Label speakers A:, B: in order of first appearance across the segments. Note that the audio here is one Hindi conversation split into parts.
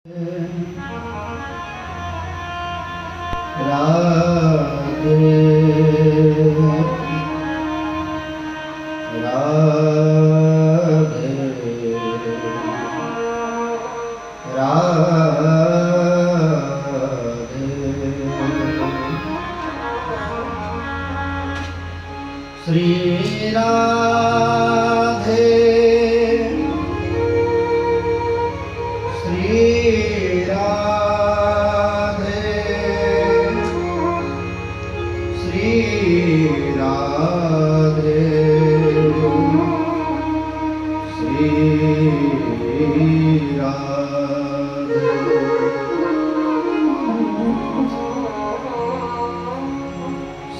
A: राधे राधे राधे श्री राधे श्री राधे श्री राधे श्री राधे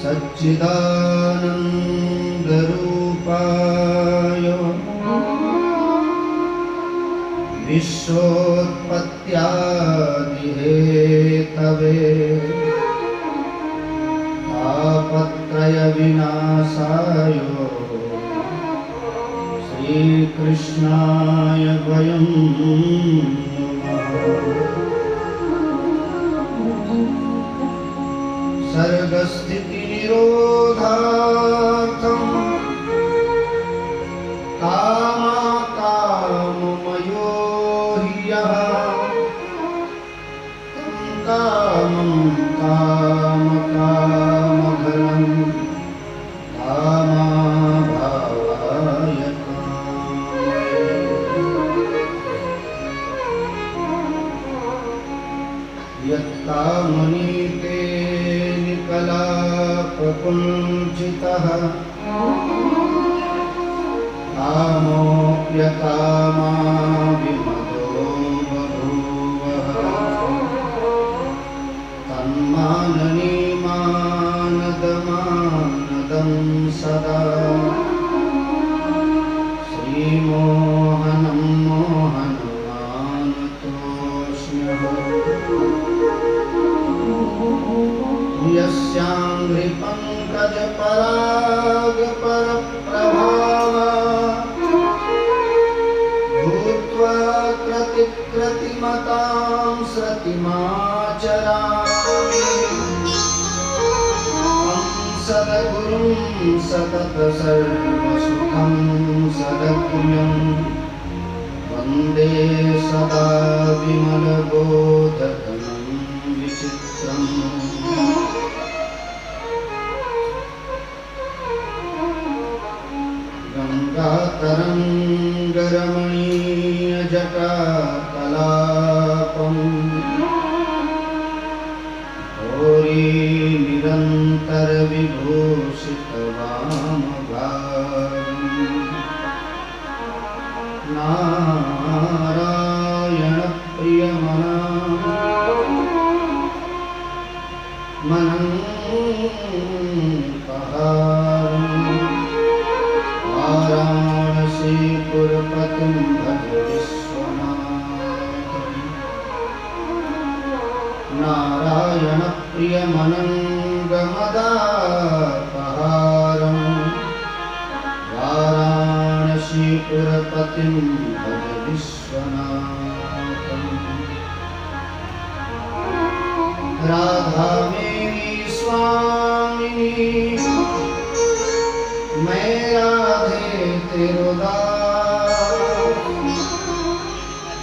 A: सच्चिदानंद रूपाय विश्वोत्पत्त्यादिहेतवे तापत्रय विनाशाय श्रीकृष्णाय वयं नमः। सर्गस्थितिनिरोधार्थं कामकाममयो हि यः तं कामं कामकामफलं कामाभावाय कामये। यत्कामनीते निकलापकुञ्चितः कामोऽप्यकामाविमतो बभूवः तन्माननी मानदमानदं सदा श्रीमोहनं मोहनमानतोऽस्म्यहम्। यस्याङ्घ्रिपङ्कजपरागपरप्रभावा भूत्वा कृतिमतां सतिमाचरामि तं सद्गुरुं सततसर्वसुखं सदप्रियं वन्दे सदा विमलबोधघनं विचित्रम्। गङ्गातरङ्गरमणीयजटाकलापं घोरीनिरन्तरविभूषितवामभागं नारायणप्रियमना वाराणसीपुरपतिं भज विश्वनाथं नारायणप्रियमनङ्गमदापहारं वाराणसीपुरपतिं भज विश्वनाथं। राधा मेरी स्वामिनी मैं राधे तेरो दास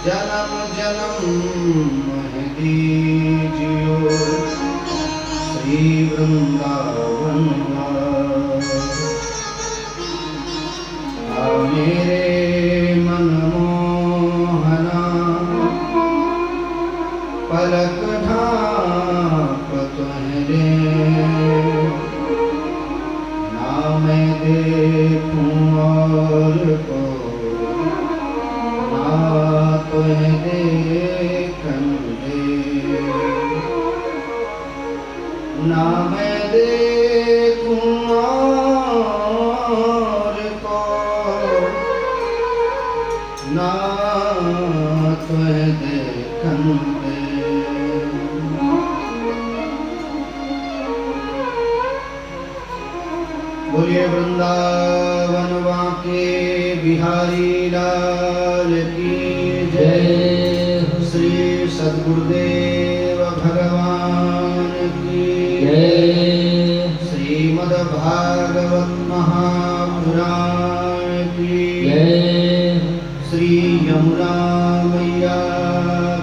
A: जन्म जन्म मोह दीजियो श्री वृंदावन मेरे मनमोहना पलक ढाप तुम्हें ना मैं देखूं और को ना तुम्हें देखन दे ना मैं देखूं और को ना तुम्हें देखन दे। बोलिए वृंदावन वाके बिहारी लाल की जय। श्री सद्गुरुदेव भगवान की
B: जय।
A: श्रीमद् भागवत महापुराण की
B: जय।
A: श्री यमुना मैया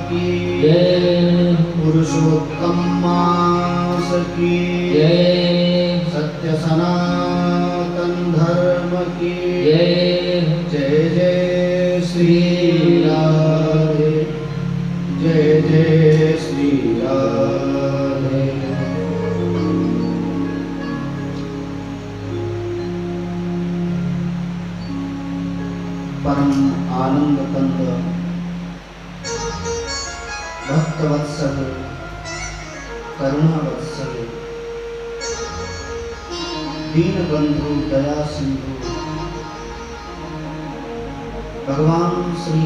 A: की
B: जय।
A: पुरुषोत्तम मास की
B: जय।
A: सत्य सनातन धर्म की
B: जय।
A: जय जय श्री राधे, जय जय श्री राधे। परम आनंद कंद भक्तवत्सल करुणावत्सल दीन बंधु दया सिंधु भगवान श्री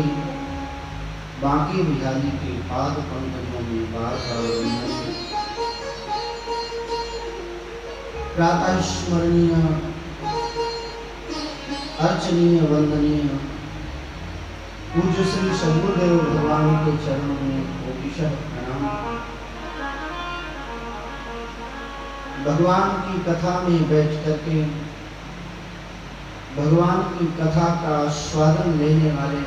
A: बांके बिहारी के पाद पंकजों में बार बार वंदन। प्रातः स्मरणीय अर्चनीय वंदनीय पूज्य श्री सद्गुरुदेव भगवान के चरणों में कोटिशः प्रणाम। भगवान की कथा में बैठ करके भगवान की कथा का स्वादन लेने वाले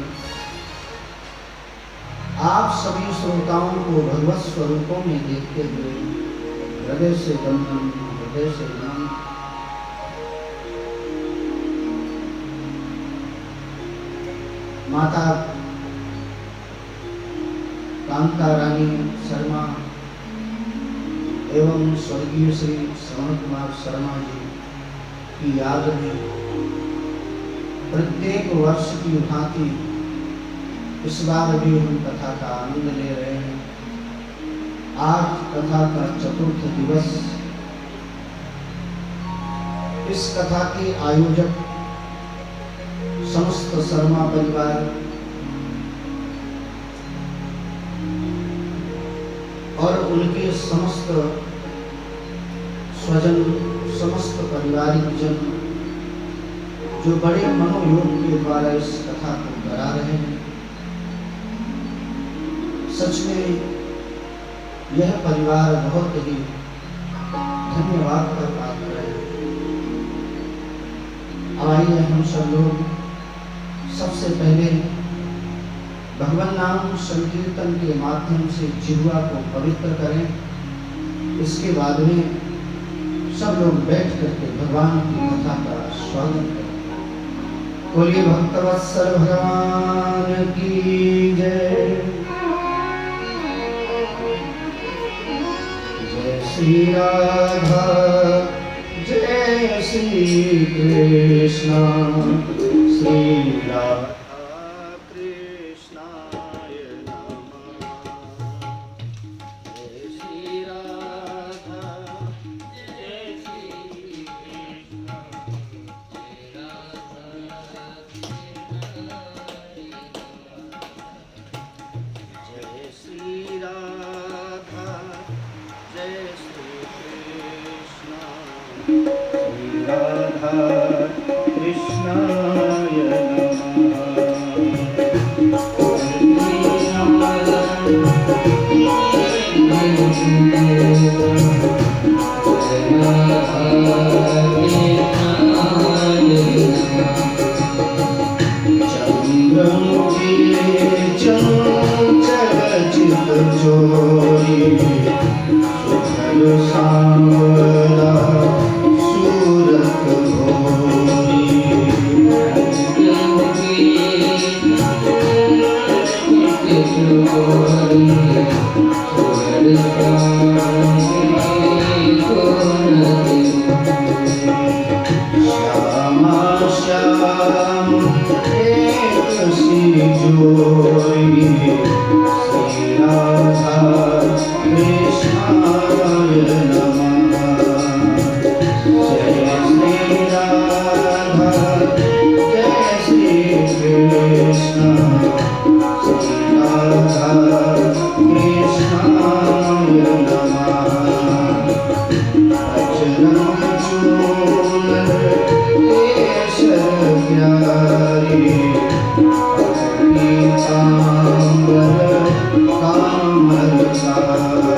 A: आप सभी श्रोताओं को भगवत स्वरूपों में देखते हुए हृदय से वंदन, हृदय से नमन। माता कांता रानी शर्मा एवं स्वर्गीय श्री श्रवण कुमार शर्मा जी की याद में प्रत्येक वर्ष की भांति इस बार भी हम कथा का आनंद ले रहे हैं। आज कथा का चतुर्थ दिवस। इस कथा के आयोजक समस्त शर्मा परिवार और उनके समस्त स्वजन, समस्त पारिवारिक जन जो बड़े मनोयोग के द्वारा इस कथा को करा रहे हैं। सच में यह परिवार बहुत ही धन्यवाद का पात्र है। आइए हम सब लोग सबसे पहले भगवान नाम संकीर्तन के माध्यम से जिह्वा को पवित्र करें। इसके बाद में सब लोग बैठ करके भगवान की कथा का स्वागत करें। बोलिए भक्तवत्सल भगवान की जय। जय श्री राधा, जय श्री कृष्ण, श्री राधा कृष्णाय नमः। जय श्री राधा, जय श्री कृष्ण, जय राधा जय श्री राधा, जय श्री कृष्ण, श्री राधा कृष्णाय चंद्रमुखी चंचल चित चोरी सुधर सांवला सूरत भोरी। श्यामा श्याम एक सी जोड़ी, श्री राधा कृष्णाय नमः। Radha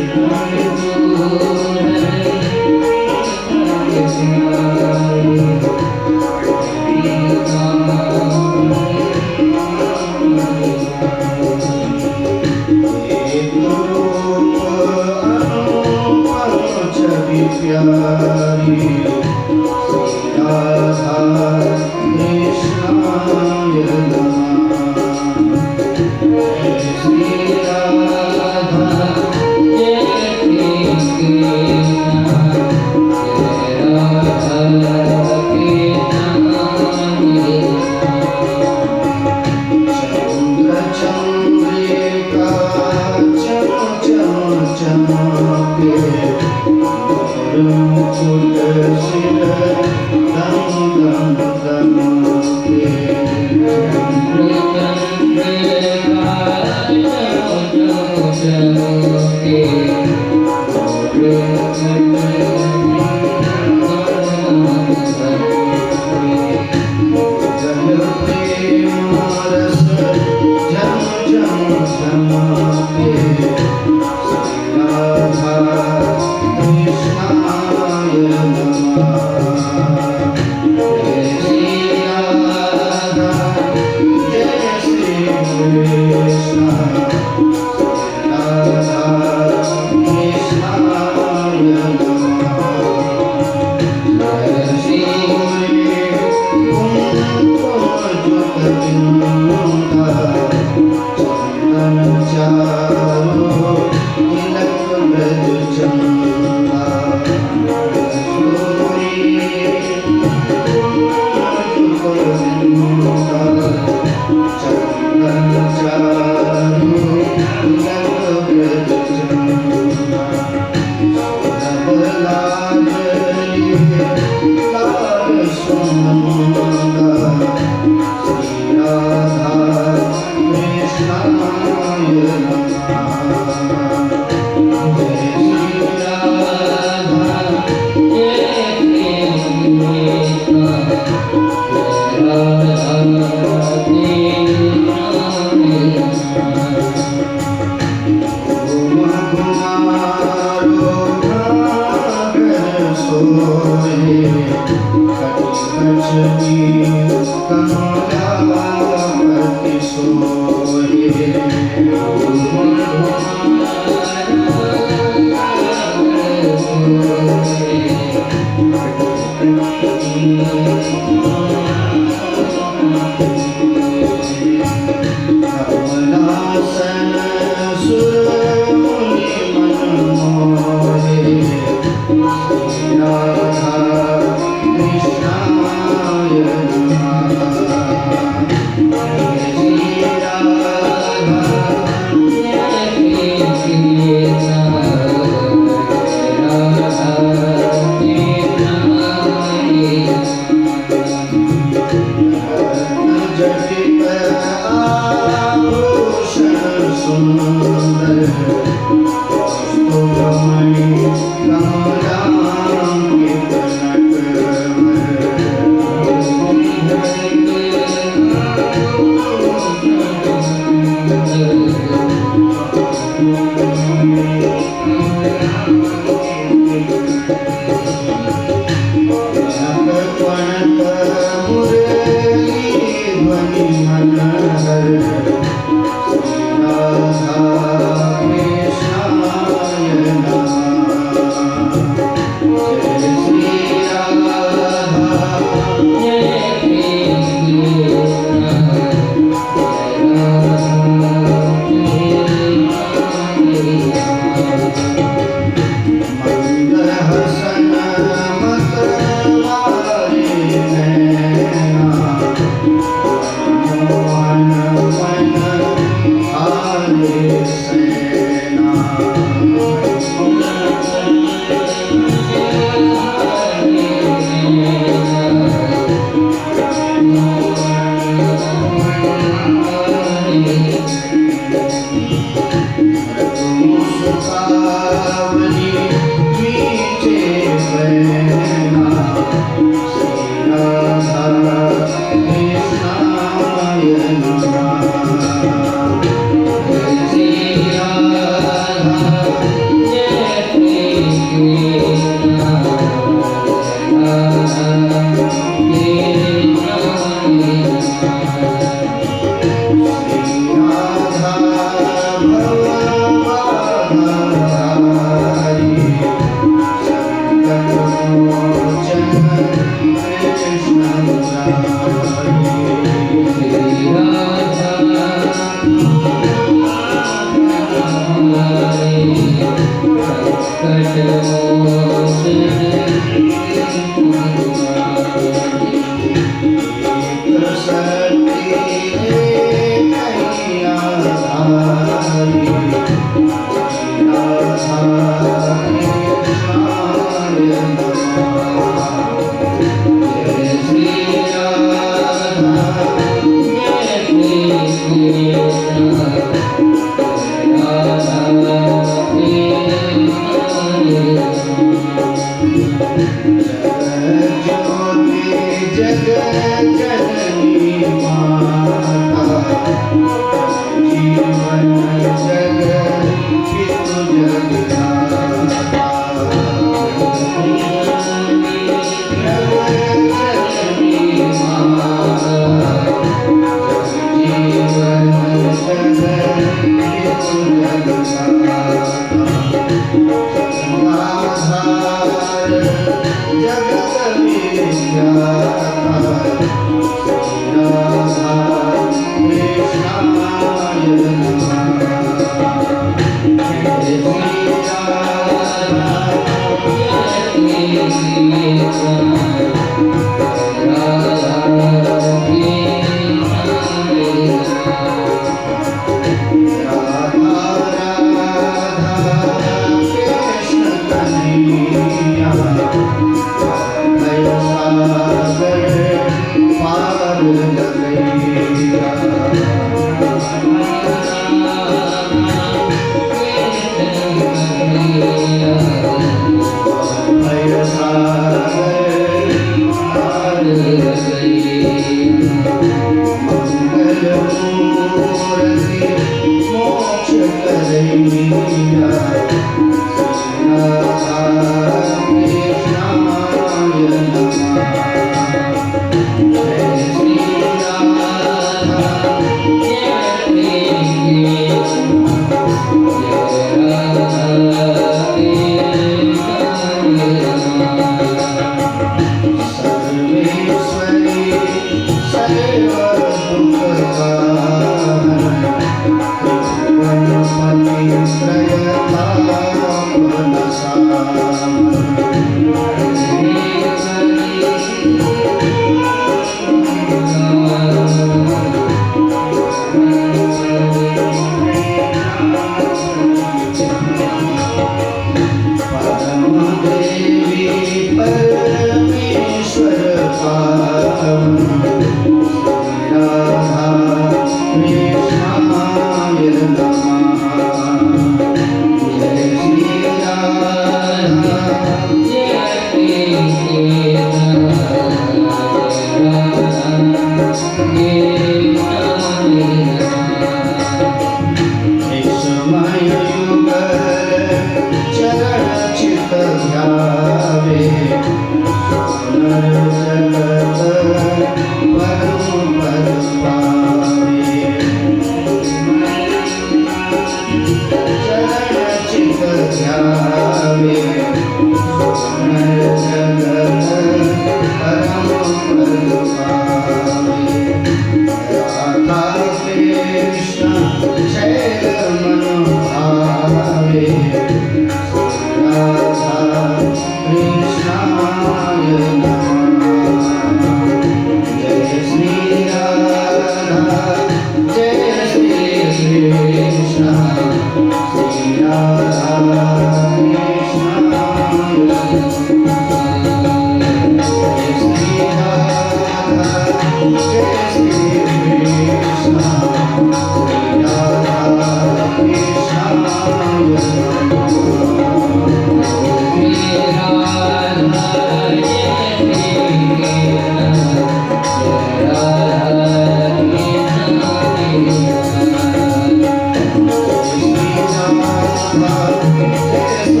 A: Yes.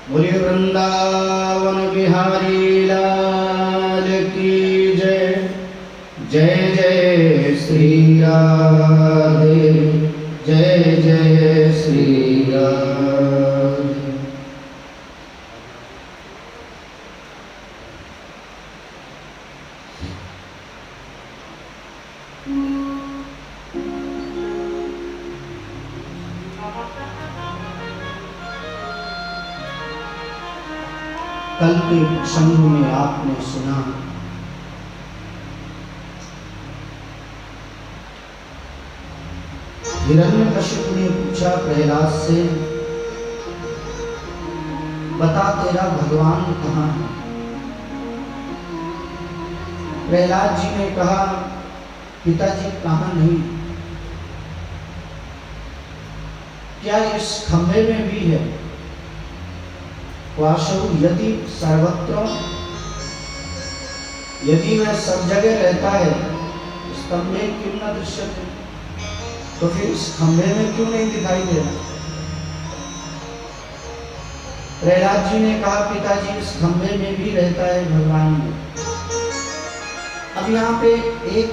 A: बोलिए वृंदावन बिहारी लाल की जय। जय जय श्री राधे, जय जय श्री राधे। कल के प्रसंग में आपने सुना हिरण्यकशिपु ने पूछा प्रहलाद से, बता तेरा भगवान कहाँ है? प्रहलाद जी ने कहा, पिताजी कहाँ नहीं, क्या इस खंभे में भी है? वासु यदि सर्वत्र, यदि वह सब जगह रहता है, इस खंभे क्यों न दृश्यते, तो फिर इस खंभे में क्यों नहीं दिखाई दे रहा? प्रहलाद जी ने कहा, पिताजी इस खंभे में भी रहता है भगवान में। अब यहाँ पे एक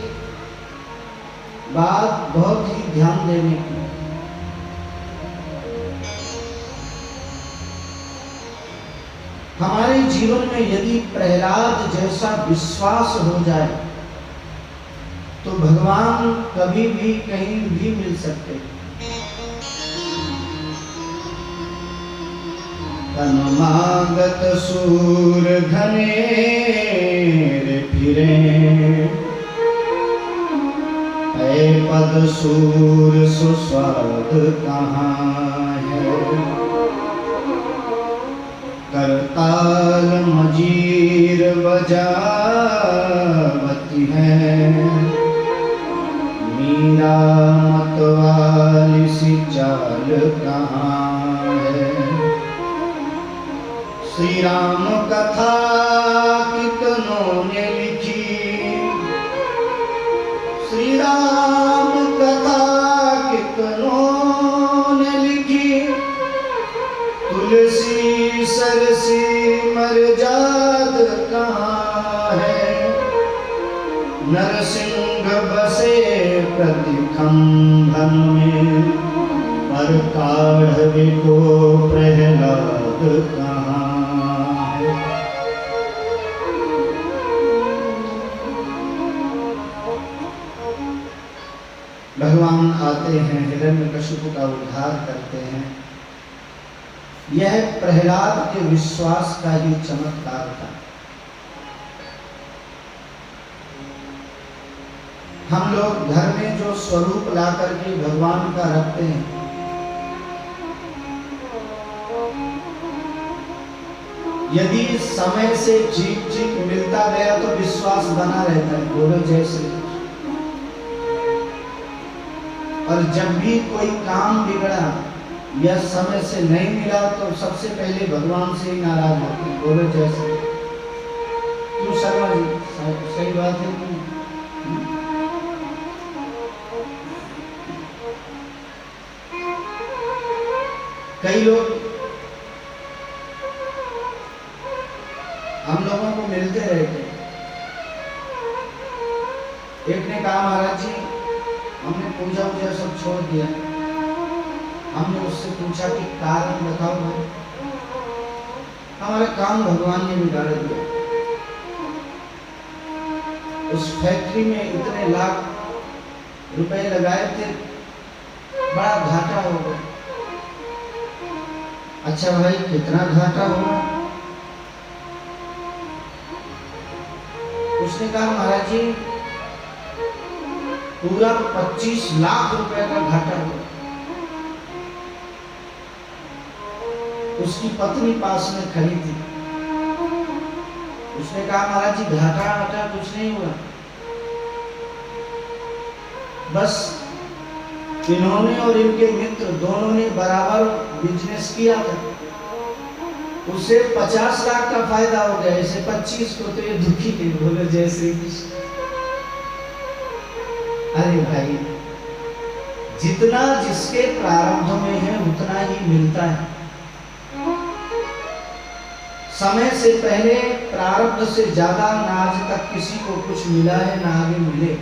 A: बात बहुत ही ध्यान देने की, हमारे जीवन में यदि प्रहलाद जैसा विश्वास हो जाए तो भगवान कभी भी कहीं भी मिल सकते। तन्मागत सूर घनेर फिरे, ऐ पद सूर सुस्वाद कहाँ है? करताल मजीर बजावती है, मीरा मतवाली सी चाल कहाँ है? श्री राम कथा कितनों ने लिखी, श्री राम कथा कितनों ने लिखी, तुलसी सरसी मरजाद कहाँ है? नरसिंह बसे प्रति खंभन में, पर काढ़वे को प्रहलाद कहाँ है? भगवान आते हैं, हिरण्यकशिपु का उद्धार करते हैं। यह प्रहलाद के विश्वास का ही चमत्कार था। हम लोग घर में जो स्वरूप ला करके भगवान का रखते हैं, यदि समय से ठीक ठीक मिलता गया तो विश्वास बना रहता है, बोलो जय श्री कृष्ण। और जब भी कोई काम बिगड़ा या समय से नहीं मिला तो सबसे पहले भगवान से ही नाराज होते हैं, बोलो जय श्री कृष्ण। क्यों शर्मा जी, सही बात है क्यों? कई लोग हम लोगों को मिलते रहते, एक ने कहा महाराज जी हमने पूजा वूजा सब छोड़ दिया। हमने उससे पूछा कि कारण बताओ भाई। हमारा काम भगवान ने बिगाड़ दिया। उस फैक्ट्री में इतने लाख रुपए लगाए थे, बड़ा घाटा हो गया। अच्छा भाई कितना घाटा हुआ? उसने कहा महाराज जी पूरा 25 लाख रुपए का घाटा हुआ। उसकी पत्नी पास में खड़ी थी। उसने कहा महाराज जी घाटा घाटा कुछ नहीं हुआ, बस इन्होंने और इनके मित्र दोनों ने बराबर बिजनेस किया था, उससे 50 लाख का फायदा हो गया, इसे 25 को, तो ये दुखी नहीं। बोले जय श्री कृष्ण। अरे भाई, जितना जिसके प्रारब्ध में है उतना ही मिलता है। समय से पहले प्रारब्ध से ज्यादा ना आज तक किसी को कुछ मिला है ना आगे मिले।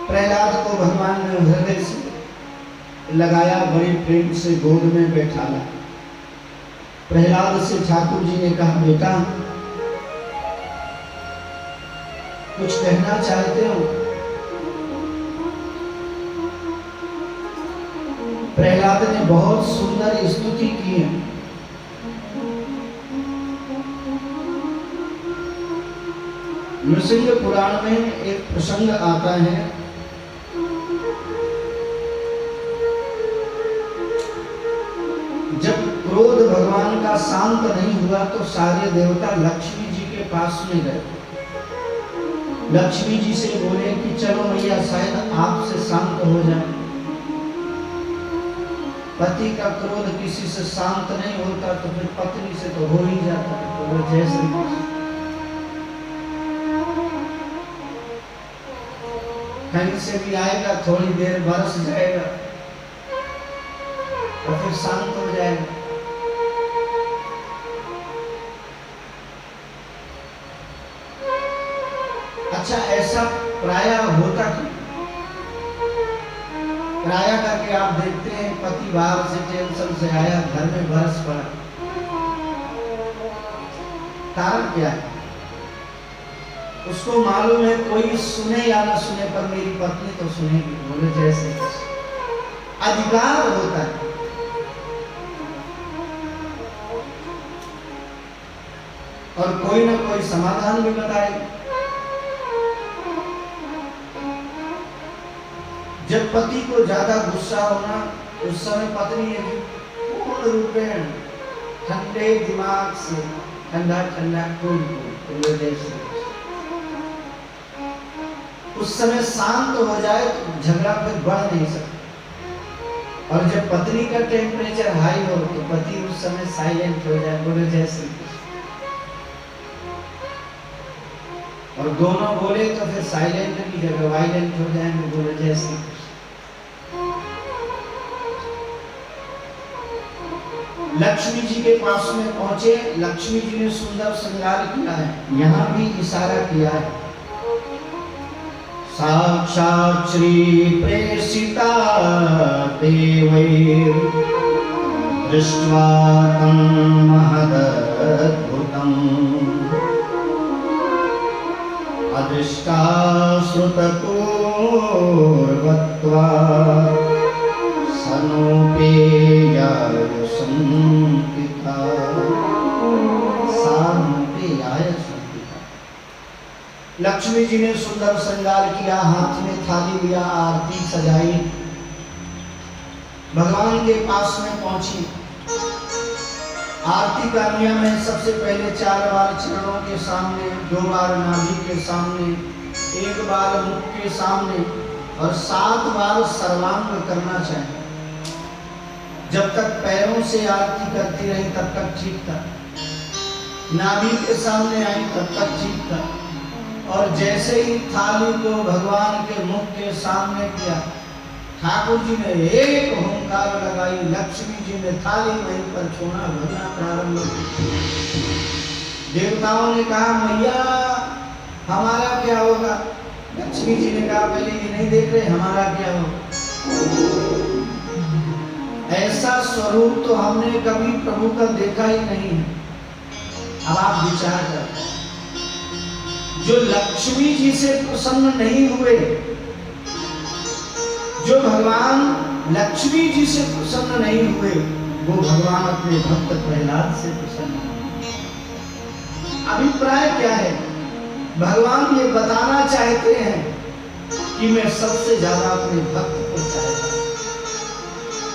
A: प्रहलाद को भगवान ने हृदय से लगाया, बड़े प्रेम से गोद में बैठाला। प्रहलाद से ठाकुर जी ने कहा बेटा कुछ कहना चाहते हो? प्रहलाद ने बहुत सुंदर स्तुति की है। नृसिंह पुराण में एक प्रसंग आता है, जब क्रोध भगवान का शांत नहीं हुआ तो सारे देवता लक्ष्मी जी के पास में गए। लक्ष्मी जी से बोले कि चलो मैया शायद आपसे शांत हो जाए। पति का क्रोध किसी से शांत नहीं होता तो फिर पत्नी से तो हो ही जाता है। तो वो जय श्री कृष्ण। कहीं से भी आएगा, थोड़ी देर बरस जाएगा और फिर शांत हो जाएगा। अच्छा, ऐसा प्राय होता क्यों? प्राय करके आप देखते हैं पति बाहर से टेंशन से आया, घर में बरस पड़ा, कारण क्या है? उसको मालूम है कोई सुने या न सुने पर मेरी पत्नी तो सुनेगी। बोले जैसे अधिकार होता है। और कोई ना कोई समाधान भी बताएगा। जब पति को ज्यादा गुस्सा होना, उस समय पत्नी पूर्ण रूपेण ठंडे दिमाग से ठंडा ठंडा कूल उस समय शांत हो जाए तो झगड़ा फिर बढ़ नहीं सकता। और जब पत्नी का टेम्परेचर हाई हो तो पति उस समय साइलेंट हो जाए। बोले जय श्री कृष्ण। और दोनों बोले तो फिर साइलेंट की जगह वायलेंट हो जाएंगे। बोले जय श्री कृष्ण। लक्ष्मी जी के पास में पहुंचे। लक्ष्मी जी ने सुंदर श्रृंगार किया है, यहाँ भी इशारा किया है। साक्षात् श्री प्रेषिता देवैर् दृष्ट्वा तं महदद्भुतम् अदृष्टा श्रुतपूर्वत्वात् सनोपेयाय संकिता। सनोपेयाय संकिता। लक्ष्मी जी ने सुंदर श्रृंगार किया, हाथ में थाली लिया, आरती सजाई, भगवान के पास में पहुंची। आरती का नियम है, सबसे पहले 4 बार चरणों के सामने, 2 बार नाभि के सामने, 1 बार मुख के सामने और 7 बार सर्वांग करना चाहिए। जब तक पैरों से आरती करती रही तब तक ठीक था, नाभि के सामने आई तब तक ठीक था। और जैसे ही थाली को भगवान के मुख के सामने किया, ठाकुर जी ने एक ओंकार लगाई, लक्ष्मी जी ने थाली वहीं पर छोड़ा, भजना प्रारंभ किया। देवताओं ने कहा मैया हमारा क्या होगा? लक्ष्मी जी ने कहा पहले ये नहीं देख रहे हमारा क्या होगा? ऐसा स्वरूप तो हमने कभी प्रभु का देखा ही नहीं है। अब आप विचार करें, जो लक्ष्मी जी से प्रसन्न नहीं हुए, जो भगवान लक्ष्मी जी से प्रसन्न नहीं हुए, वो भगवान अपने भक्त प्रहलाद से प्रसन्न हुए। अभिप्राय क्या है? भगवान ये बताना चाहते हैं कि मैं सबसे ज्यादा अपने भक्त को चाहता हूं।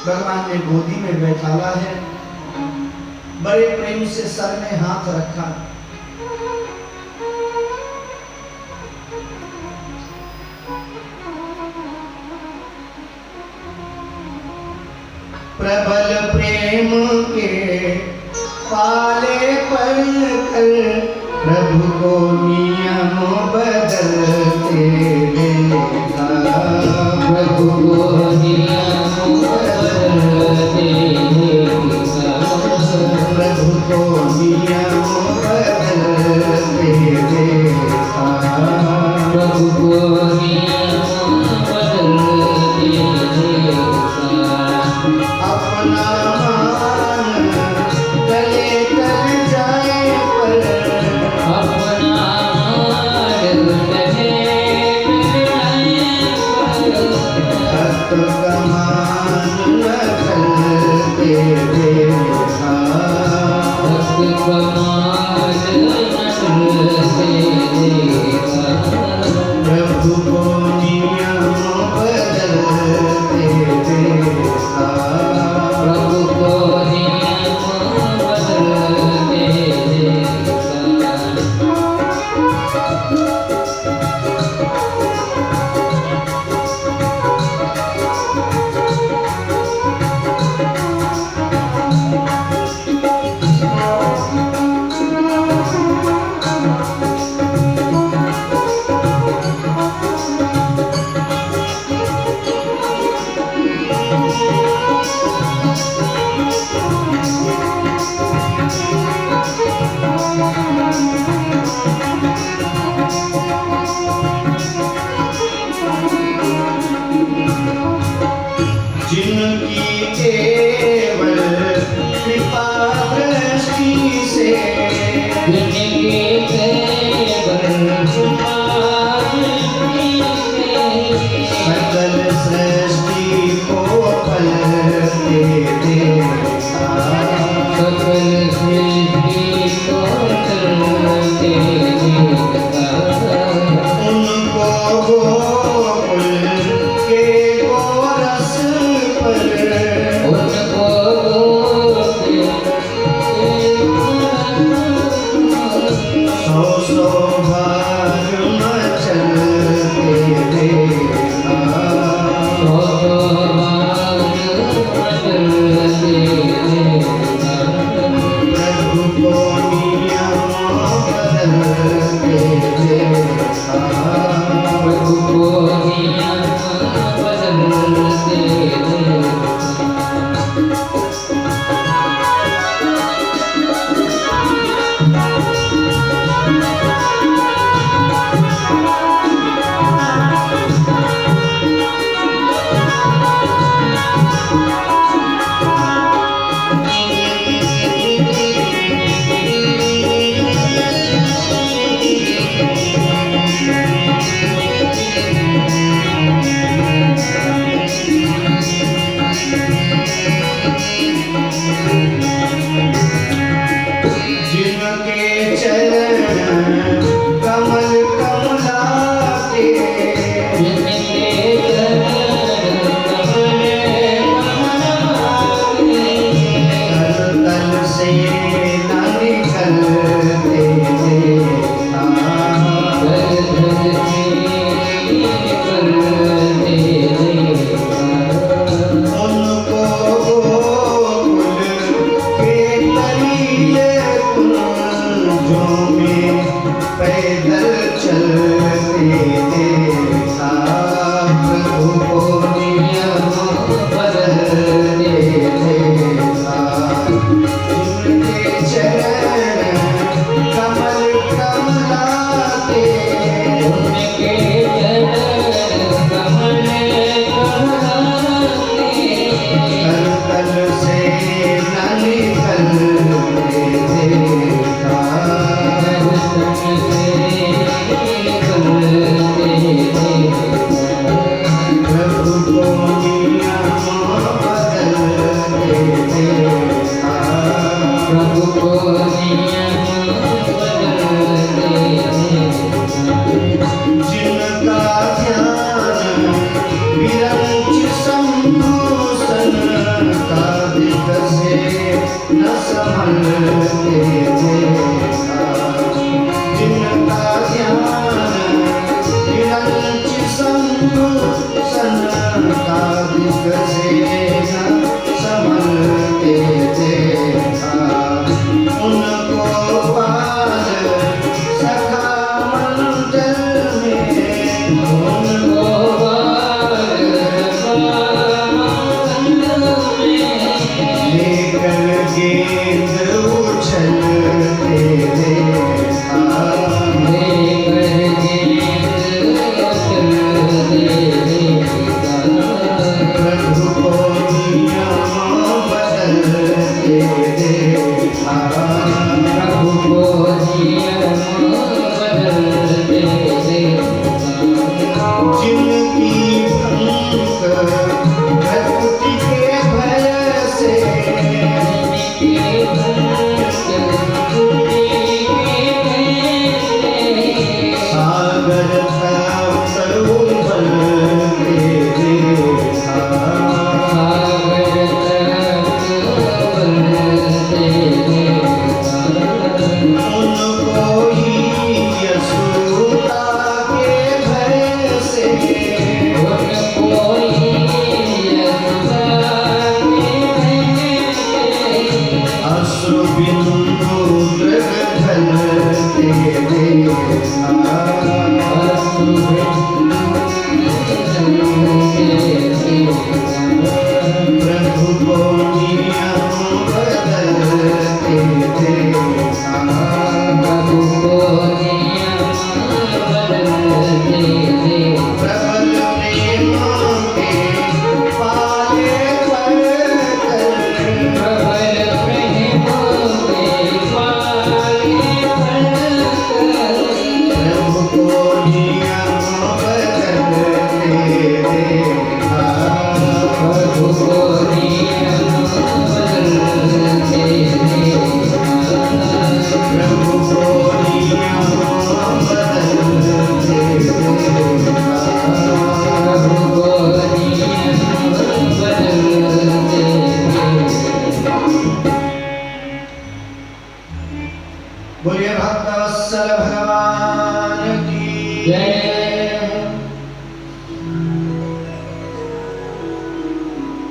A: भगवान ने गोदी में बैठाला है, बड़े प्रेम से सर में हाथ रखा। प्रबल प्रेम के पाले पर कर प्रभु को नियम बदलते देखा।
B: प्रभु को नियम बदलते देखा।
A: प्रभु को नियम बदलते देखा।
B: प्रभु को नियम बदलते देखा।
A: अपना मान गले कर जाए पर,
B: अपना मान गले कर जाए पर,
A: भक्त का मान न करते देखा।
B: भक्त का मान न करते देखा।
A: प्रभु को नियम बदलते देखा।
B: प्रभु को नियम बदलते देखा।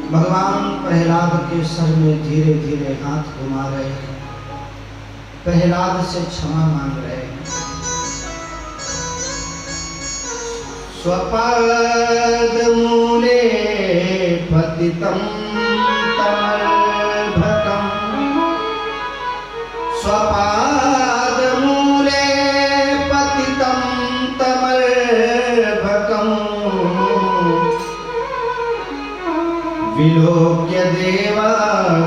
A: भगवान प्रहलाद के सर में धीरे धीरे हाथ घुमा रहे हैं, प्रहलाद से क्षमा मांग रहे हैं। स्वपाद मूले पतितं तमर्भकम्, स्वपाद मूले पतितं तमर्भकम्, विलोक्य देवा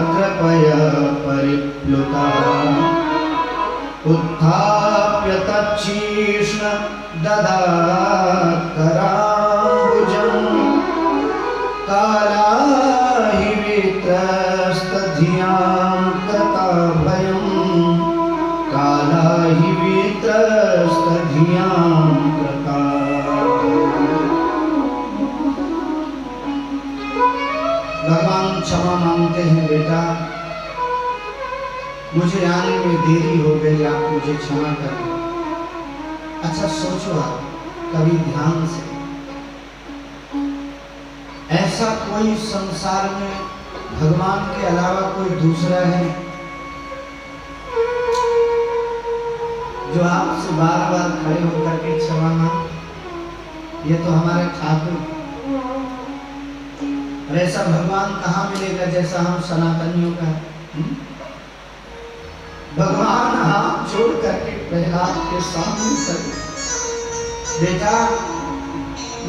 A: कृपया परिप्लुता, उत्थाप्य तच्छीर्ष्ण ददात् कराम्बुजम्, कालाहिवित्रस्तधियां कृताभयम्, कालाहिवित्रस्तधियां कृता। भगवान क्षमा मांगते हैं, बेटा मुझे आने में देरी हो गई, आप मुझे क्षमा कर दो। अच्छा सोचो आप कभी ध्यान से, ऐसा कोई संसार में भगवान के अलावा कोई दूसरा है जो आपसे बार बार खड़े होकर के क्षमा मांगे? ये तो हमारे ठाकुर। और ऐसा भगवान कहाँ मिलेगा जैसा हम सनातनियों का? भगवान हाथ जोड़ करके प्रहलाद के सामने कर, बेटा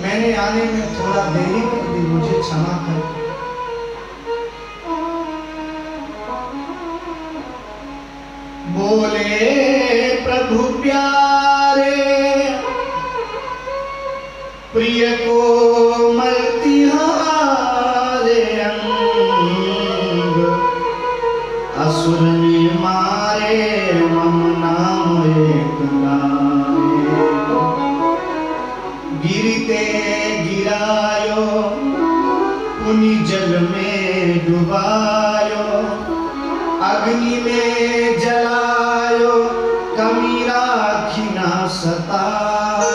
A: मैंने आने में थोड़ा देरी कर दी, मुझे क्षमा कर। बोले प्रभु प्यारे प्रिय को मलतिहारे अंग, असुर ने मारे मम नाम एक लाए, गिरते गिरायो पुनि जल में डुबायो, अग्नि में जलायो कमी राखी ना सताए,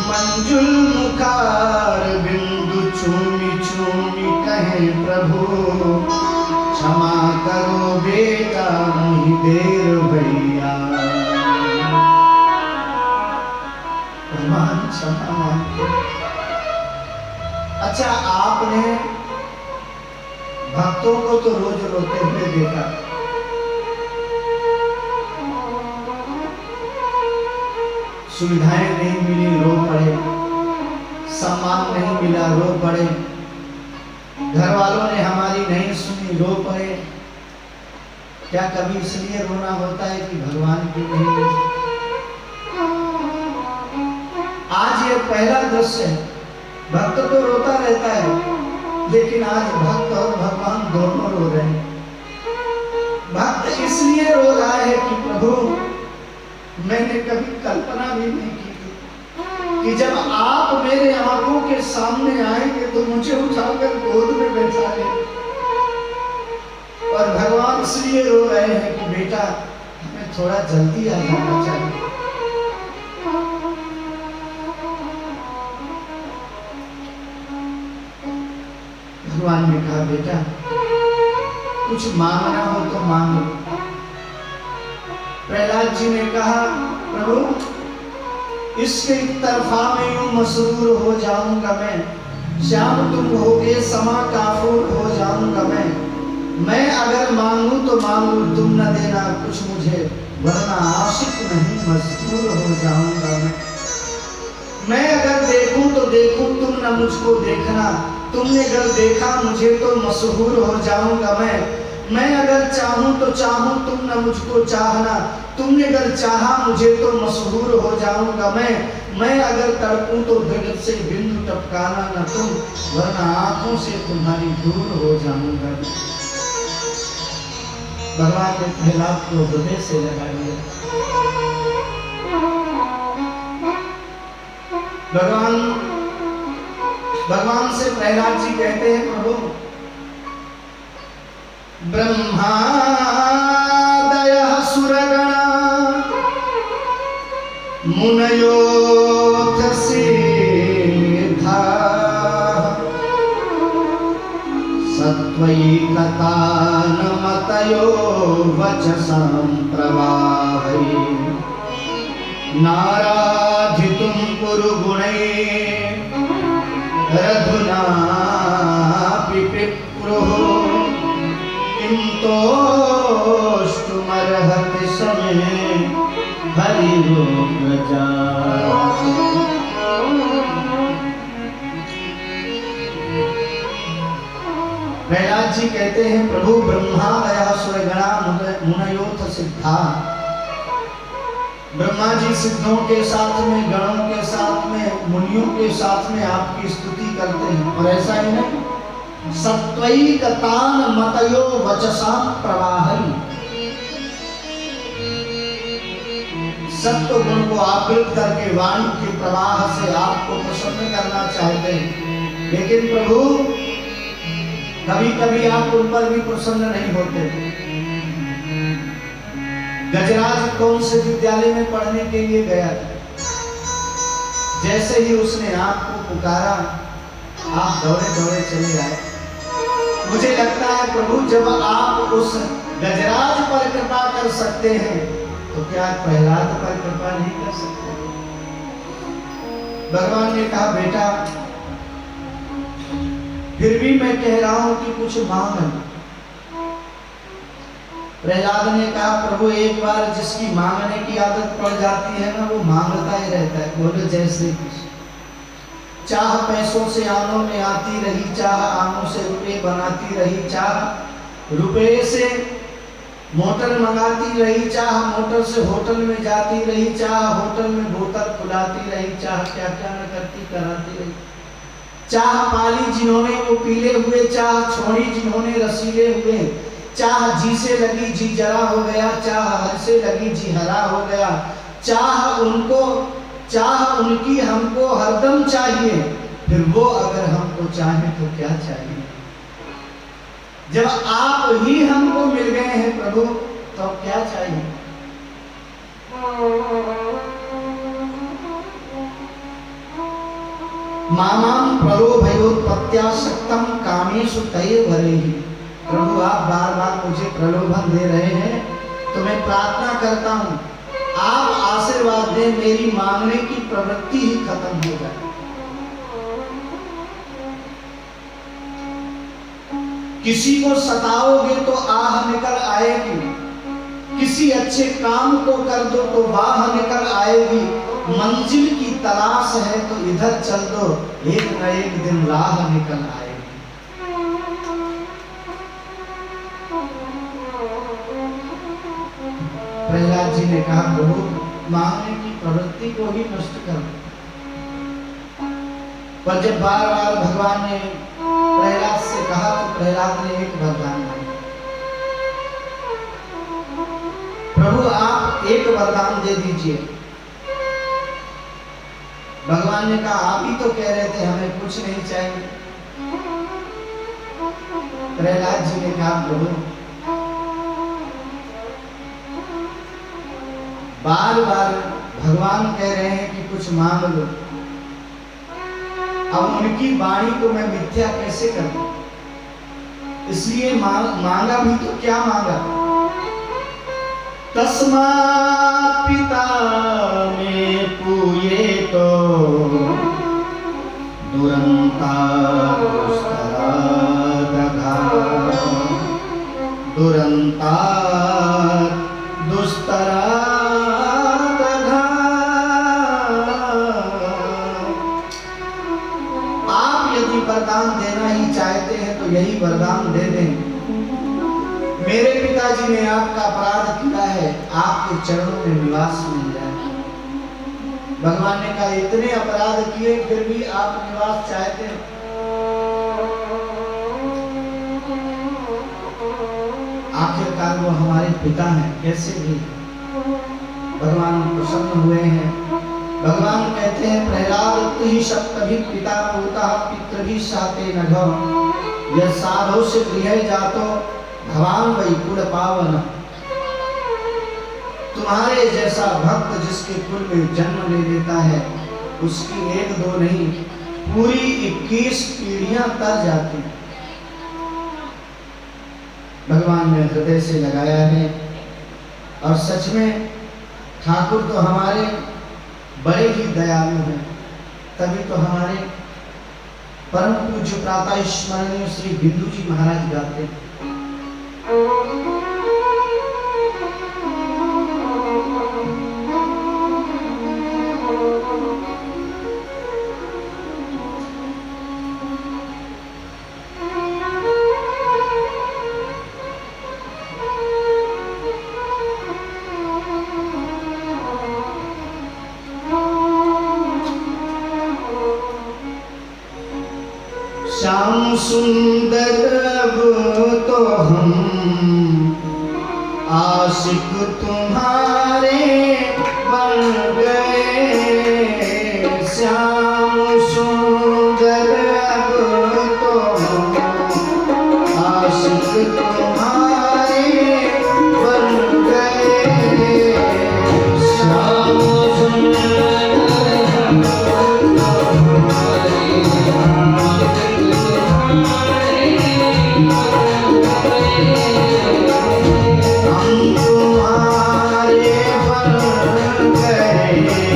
A: मंजुल मुखार बिंदु चूमी चूमी कहे प्रभु, क्षमा करो बेटा नहीं देर भैया। भगवान क्षमा मांगते। अच्छा आपने भक्तों को तो रोज रोते हुए देखा, सुविधाएं नहीं मिली रो पड़े, सम्मान नहीं मिला रो पड़े, घर वालों ने हमारी नहीं सुनी रो पड़े। क्या कभी इसलिए रोना होता है कि भगवान की नहीं? आज ये पहला दृश्य है, भक्त तो रोता रहता है लेकिन आज भक्त और भगवान दोनों रो रहे हैं। भक्त इसलिए रो रहा है कि प्रभु मैंने कभी कल्पना भी नहीं की कि जब आप मेरे आंखों के सामने आएंगे तो मुझे उठाकर गोद में बैठा ले। और भगवान इसलिए रो रहे हैं कि बेटा हमें थोड़ा जल्दी आ जाना चाहिए। भगवान ने कहा बेटा कुछ मांगना हो तो मांगो। प्रहलाद जी ने कहा प्रभु इसके तरफा में यूं मसरूर हो जाऊंगा मैं, श्याम तुम होगे समा काफूर हो जाऊंगा मैं अगर मांगू तो मांगू तुम न देना कुछ मुझे, वरना आशिक नहीं मजबूर हो जाऊंगा मैं अगर देखूं तो देखूं तुम न मुझको देखना, तुमने अगर देखा मुझे तो मशहूर हो जाऊंगा मैं अगर चाहूं तो चाहूं तुम न मुझको चाहना, तुमने अगर चाहा मुझे तो मशहूर हो जाऊंगा मैं अगर तड़पूं तो जगत से बिंदु टपकाना न तुम, वरना आंखों से तुम्हारी दूर हो जाऊंगा। भगवान ने प्रहलाद को हृदय से लगा लिया। भगवान से प्रहलाद जी कहते हैं प्रभु ब्रह्मादयः सुरगणा मुनयोऽथ सिद्धाः सत्त्वैकतानमतयो वचसां प्रवाहै नाराधितुं कुरु गुणैरधुनापि पिप्रुः किं तोष्टुमर्हति समे हरिरोग्रजा। प्रहलाद जी कहते हैं, प्रभु ब्रह्मा गया सुरगणा मुनयोथ सिद्धा। ब्रह्मा जी सिद्धों के साथ में, गणों के साथ में, मुनियों के साथ में आपकी स्तुति करते हैं। और ऐसा ही नहीं, सत्त्वैकतान मतयो वचसां प्रवाहै, सत्व गुण को आवृत करके वाणी के प्रवाह से आपको प्रसन्न करना चाहते हैं, लेकिन प्रभु कभी कभी आप उन पर भी प्रसन्न नहीं होते। गजराज कौन से विद्यालय में पढ़ने के लिए गया था, जैसे ही उसने आपको पुकारा आप दौड़े दौड़े चले आए। मुझे लगता है प्रभु जब आप उस गजराज पर कृपा कर सकते हैं तो क्या प्रहलाद पर कृपा नहीं कर सकते? भगवान ने कहा, बेटा फिर भी मैं कह रहा हूं कि कुछ मांग। प्रहलाद ने कहा, प्रभु एक बार जिसकी मांगने की आदत पड़ जाती है ना, वो मांगता ही रहता है। बोले, जैसे चाह पैसों से आनों में आती रही, चाह आनों से रुपए बनाती रही, चाह रुपए से मोटर मंगाती रही, चाह मोटर से होटल में जाती रही, चाह होटल में बोतल खुलाती रही, चाह क्या क्या न करती कराती रही। चाह पाली जिन्होंने वो पीले हुए, चाह छोड़ी जिन्होंने रसीले हुए, चाह जी से लगी जी जरा हो गया, चाह हर से लगी जी हरा हो गया। चाह उनकी हमको हरदम चाहिए, फिर वो अगर हमको चाहे तो क्या चाहिए? जब आप ही हमको मिल गए हैं प्रभु, तो क्या चाहिए? मामां प्रलोभयोत्पत्त्यासक्तं कामेषु तैर्वरेहि। प्रभु आप बार बार मुझे प्रलोभन दे रहे हैं, तो मैं प्रार्थना करता हूं आप आशीर्वाद दें, मेरी मांगने की प्रवृत्ति ही खत्म हो जाए। किसी को सताओगे तो आह निकल आएगी, किसी अच्छे काम को कर दो तो वाह निकल आएगी। मंजिल की तलाश है तो इधर चल दो, एक न एक दिन राह निकल आएगी। प्रहलाद जी ने कहा, प्रभु मांगने की प्रवृत्ति को ही नष्ट कर। पर जब बार बार भगवान ने प्रहलाद से कहा तो प्रहलाद ने एक वरदान मांगा। प्रभु आप एक वरदान दे दीजिए। भगवान ने कहा, आप ही तो कह रहे थे हमें कुछ नहीं चाहिए। प्रहलाद जी ने कहा, प्रभु बार बार भगवान कह रहे हैं कि कुछ मांग लो, अब उनकी वाणी को मैं मिथ्या कैसे करूं? इसलिए मांगा भी तो क्या मांगा? तस्मात् पिता में पूये तो दुरंता दुस्तरा दघा, दुरंता दुस्तरा दघा। आप यदि वरदान देना ही चाहते हैं तो यही वरदान दे दें। मेरे पिताजी ने आपका अपराध किया है, आपके चरणों में निवास मिल जाए। भगवान ने कहा, इतने अपराध किए फिर भी आप निवास चाहते हैं? आखिरकार वो हमारे पिता हैं, कैसे भी भगवान प्रसन्न हुए हैं। भगवान कहते हैं, प्रहलाद ही सप्तभी पिता पूता पितृभि साते नघ, यह साधो से गृह जातो भगवान वही कुल पावन। तुम्हारे जैसा भक्त जिसके कुल में जन्म ले लेता है, उसकी एक दो नहीं पूरी 21 पीढ़ियां तर जाती। भगवान ने हृदय से लगाया है। और सच में ठाकुर तो हमारे बड़े ही दयालु हैं। तभी तो हमारे परम पूज्य प्रातः स्मरणीय श्री बिंदु जी महाराज गाते हैं, श्याम सुंदर अब तो हम आशिक तुम्हारे बन गए। श्याम सुंदर अब तो हम आशिक तुम्हारे बन गए।
B: श्याम सुंदर
A: हम तुम्हारे बन गए।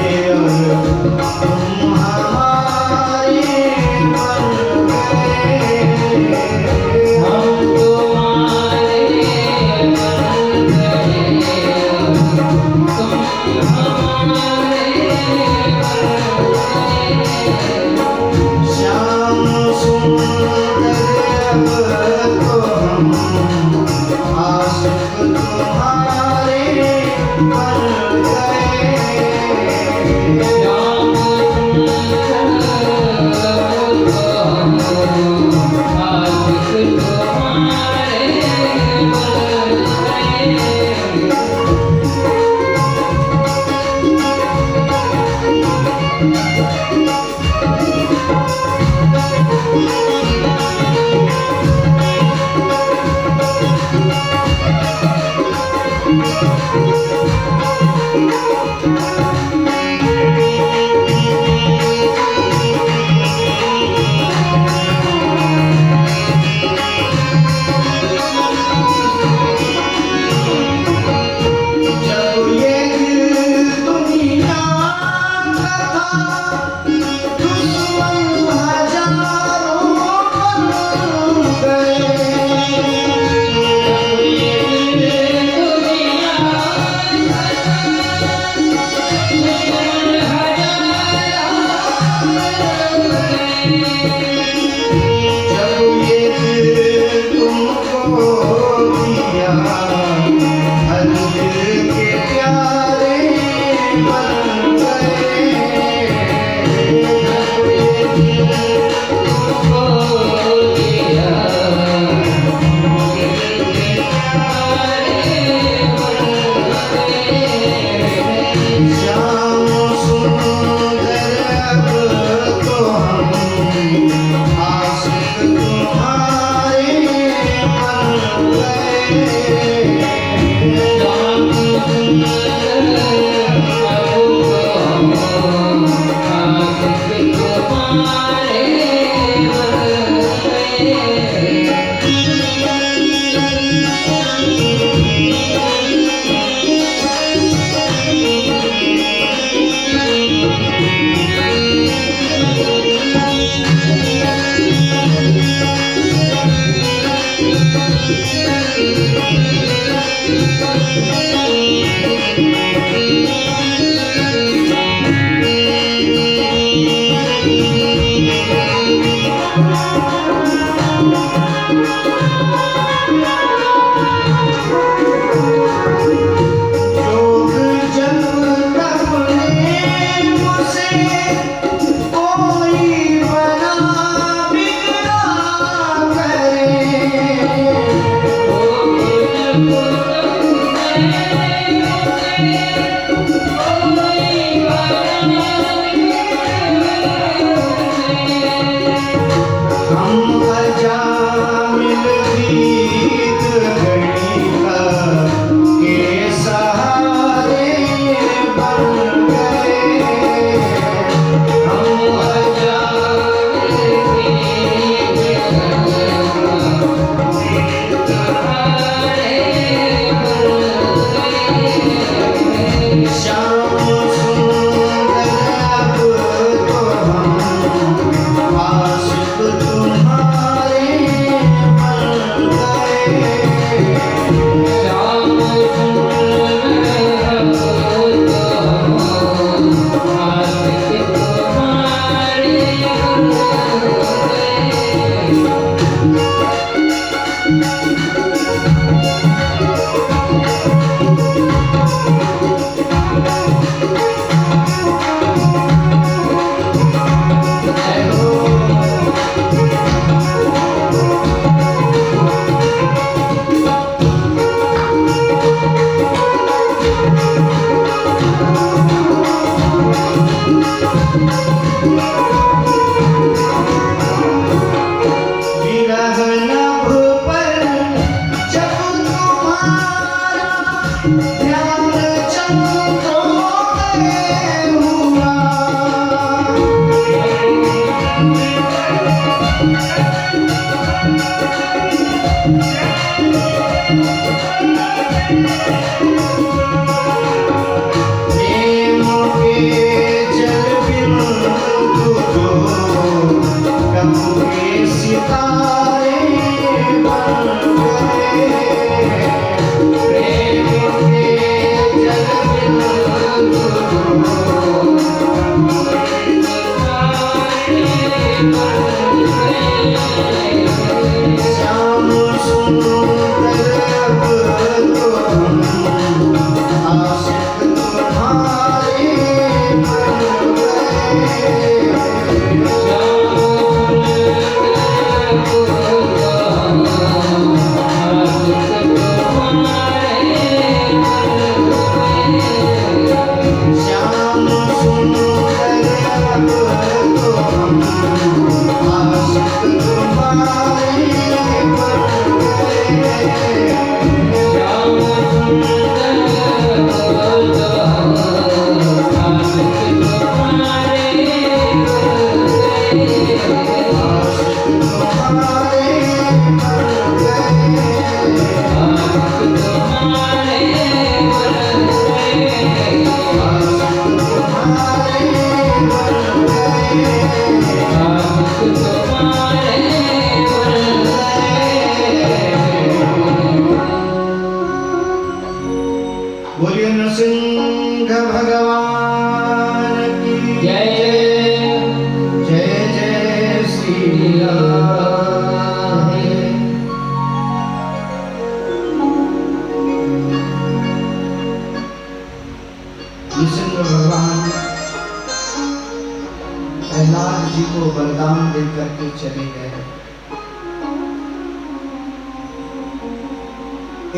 A: चले गए।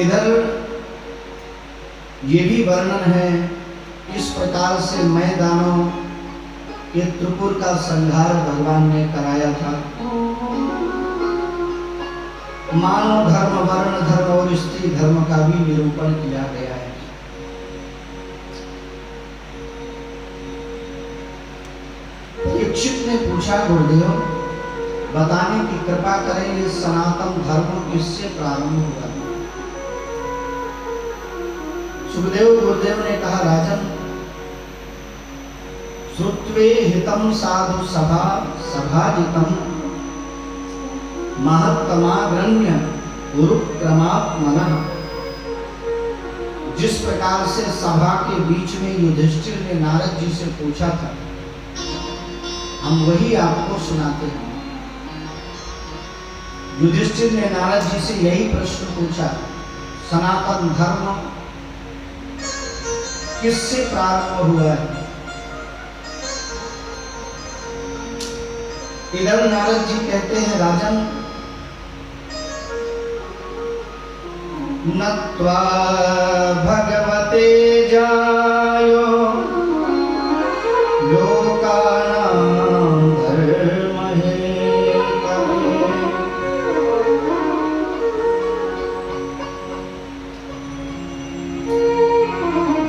A: इधर ये भी वर्णन है, इस प्रकार से मैं दानव ये त्रिपुर का संहार भगवान ने कराया था। मानव धर्म, वर्ण धर्म और स्त्री धर्म का भी निरूपण किया गया है। दीक्षित ने पूछा, गुरुदेव बताने की कृपा करें, ये सनातन धर्म किससे प्रारंभ हुआ? सुखदेव गुरुदेव ने कहा, राजन श्रुत्वे हितम साधु सभा सभाजितम महत्तमाग्रण्य गुरुक्रमात्मनः। जिस प्रकार से सभा के बीच में युधिष्ठिर ने नारद जी से पूछा था, हम वही आपको सुनाते हैं। युधिष्ठिर ने नारद जी से यही प्रश्न पूछा, सनातन धर्म किससे प्रारंभ हुआ है? इधर नारद जी कहते हैं, राजन नत्वा भगवते जायो लोकानां धर्महेतवे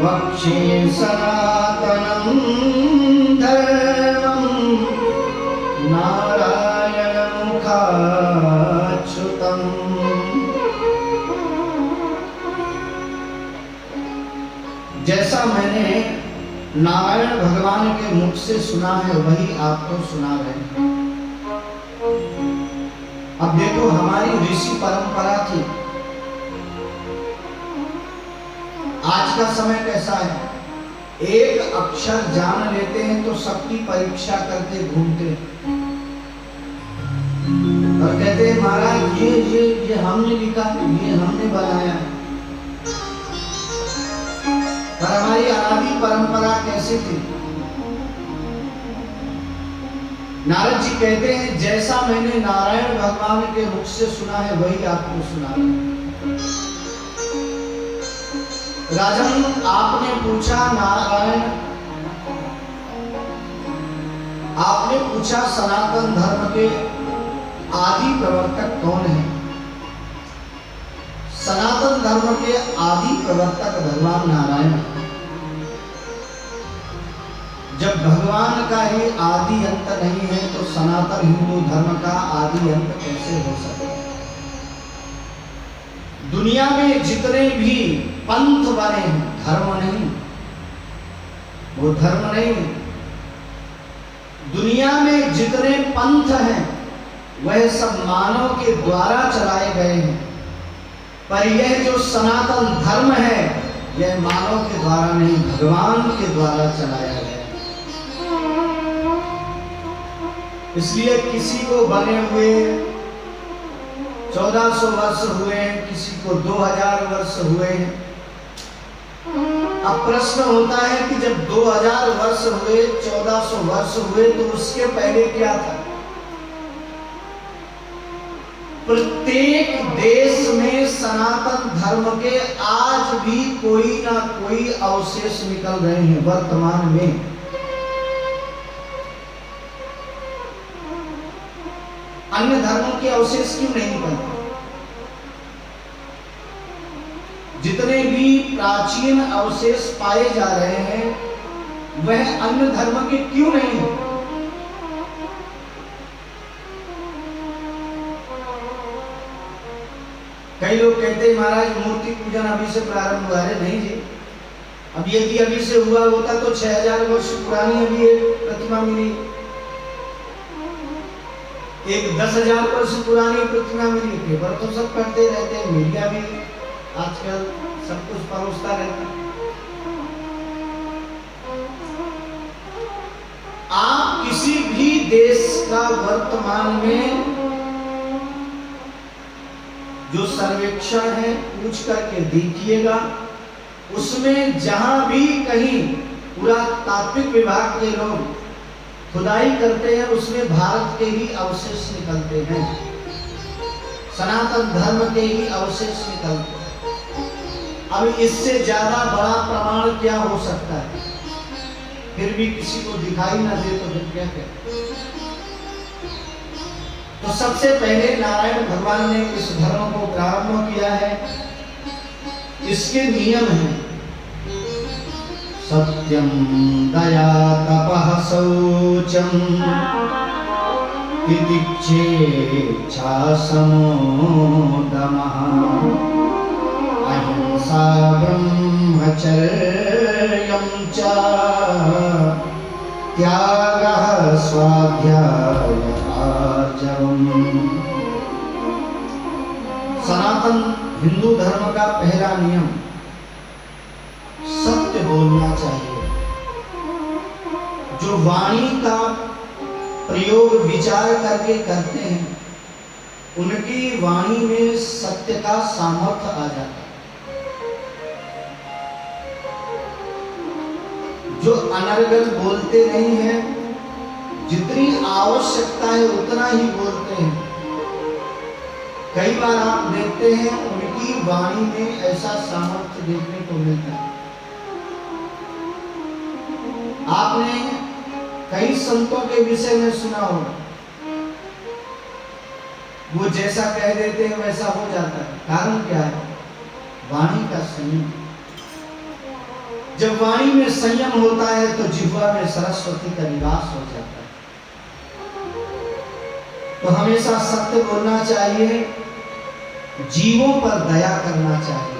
A: वक्षे सनातनं धर्मं नारायण मुखाच्छ्रुतम्। जैसा मैंने नारायण भगवान के मुख से सुना है वही आपको सुना रहे हैं। अब देखो, हमारी ऋषि परंपरा थी। आज का समय कैसा है, एक अक्षर जान लेते हैं तो सबकी परीक्षा करते घूमते और कहते हैं, महाराज ये हमने लिखा, ये हमने बनाया। पर हमारी अनादि परंपरा कैसी थी? नारद जी कहते हैं, जैसा मैंने नारायण भगवान के मुख से सुना है वही आपको सुना रहा हूं। राजन, आपने पूछा नारायण, आपने पूछा सनातन धर्म के आदि प्रवर्तक कौन है? सनातन धर्म के आदि प्रवर्तक भगवान नारायण। जब भगवान का ही आदि अंत नहीं है तो सनातन हिंदू धर्म का आदि अंत कैसे हो सकता है? दुनिया में जितने भी पंथ बने हैं, धर्म नहीं, वो धर्म नहीं। दुनिया में जितने पंथ हैं वह सब मानव के द्वारा चलाए गए हैं, पर यह जो सनातन धर्म है यह मानव के द्वारा नहीं, भगवान के द्वारा चलाया गया। इसलिए किसी को बने हुए 1400 वर्ष हुए, किसी को 2000 वर्ष हुए। अब प्रश्न होता है कि जब 2000 वर्ष हुए, 1400 वर्ष हुए, तो उसके पहले क्या था? प्रत्येक देश में सनातन धर्म के आज भी कोई ना कोई अवशेष निकल रहे हैं वर्तमान में। अन्य धर्मों के अवशेष क्यों नहीं निकलते? जितने भी प्राचीन अवशेष पाए जा रहे हैं वह अन्य धर्म के क्यों नहीं है? कई लोग कहते हैं, महाराज मूर्ति पूजन अभी से प्रारंभ हुआ है। नहीं जी, अब यदि अभी से हुआ होता तो 6000 वर्ष पुरानी अभी एक प्रतिमा मिली, एक 10,000 वर्ष पुरानी प्रतिमा मिली। पेपर तो सब पढ़ते रहते हैं, मीडिया भी आजकल सब कुछ परोसता रहता है। आप किसी भी देश का वर्तमान में जो सर्वेक्षण है पूछ करके देखिएगा, उसमें जहां भी कहीं पुरातात्विक विभाग के लोग खुदाई करते हैं उसमें भारत के ही अवशेष निकलते हैं, सनातन धर्म के ही अवशेष निकलते हैं। अब इससे ज्यादा बड़ा प्रमाण क्या हो सकता है? फिर भी किसी को दिखाई ना दे तो फिर क्या करें? तो सबसे पहले नारायण भगवान ने इस धर्म को प्रारंभ किया है। इसके नियम हैं सत्यम दया तपः शौचम तितिक्षेच्छा समो दमः अहिंसा ब्रह्मचर्यं च त्यागः स्वाध्याय आर्जवम्। सनातन हिंदू धर्म का पहला नियम सत्य बोलना चाहिए। जो वाणी का प्रयोग विचार करके करते हैं उनकी वाणी में सत्य का सामर्थ्य आ जाता है। जो अनर्गल बोलते नहीं हैं, जितनी आवश्यकता है उतना ही बोलते हैं। कई बार आप देखते हैं उनकी वाणी में ऐसा सामर्थ्य देखने को मिलता है। आपने कई संतों के विषय में सुना होगा, वो जैसा कह देते हैं वैसा हो जाता है। कारण क्या है? वाणी का संयम। जब वाणी में संयम होता है तो जिह्वा में सरस्वती का निवास हो जाता है। तो हमेशा सत्य बोलना चाहिए, जीवों पर दया करना चाहिए।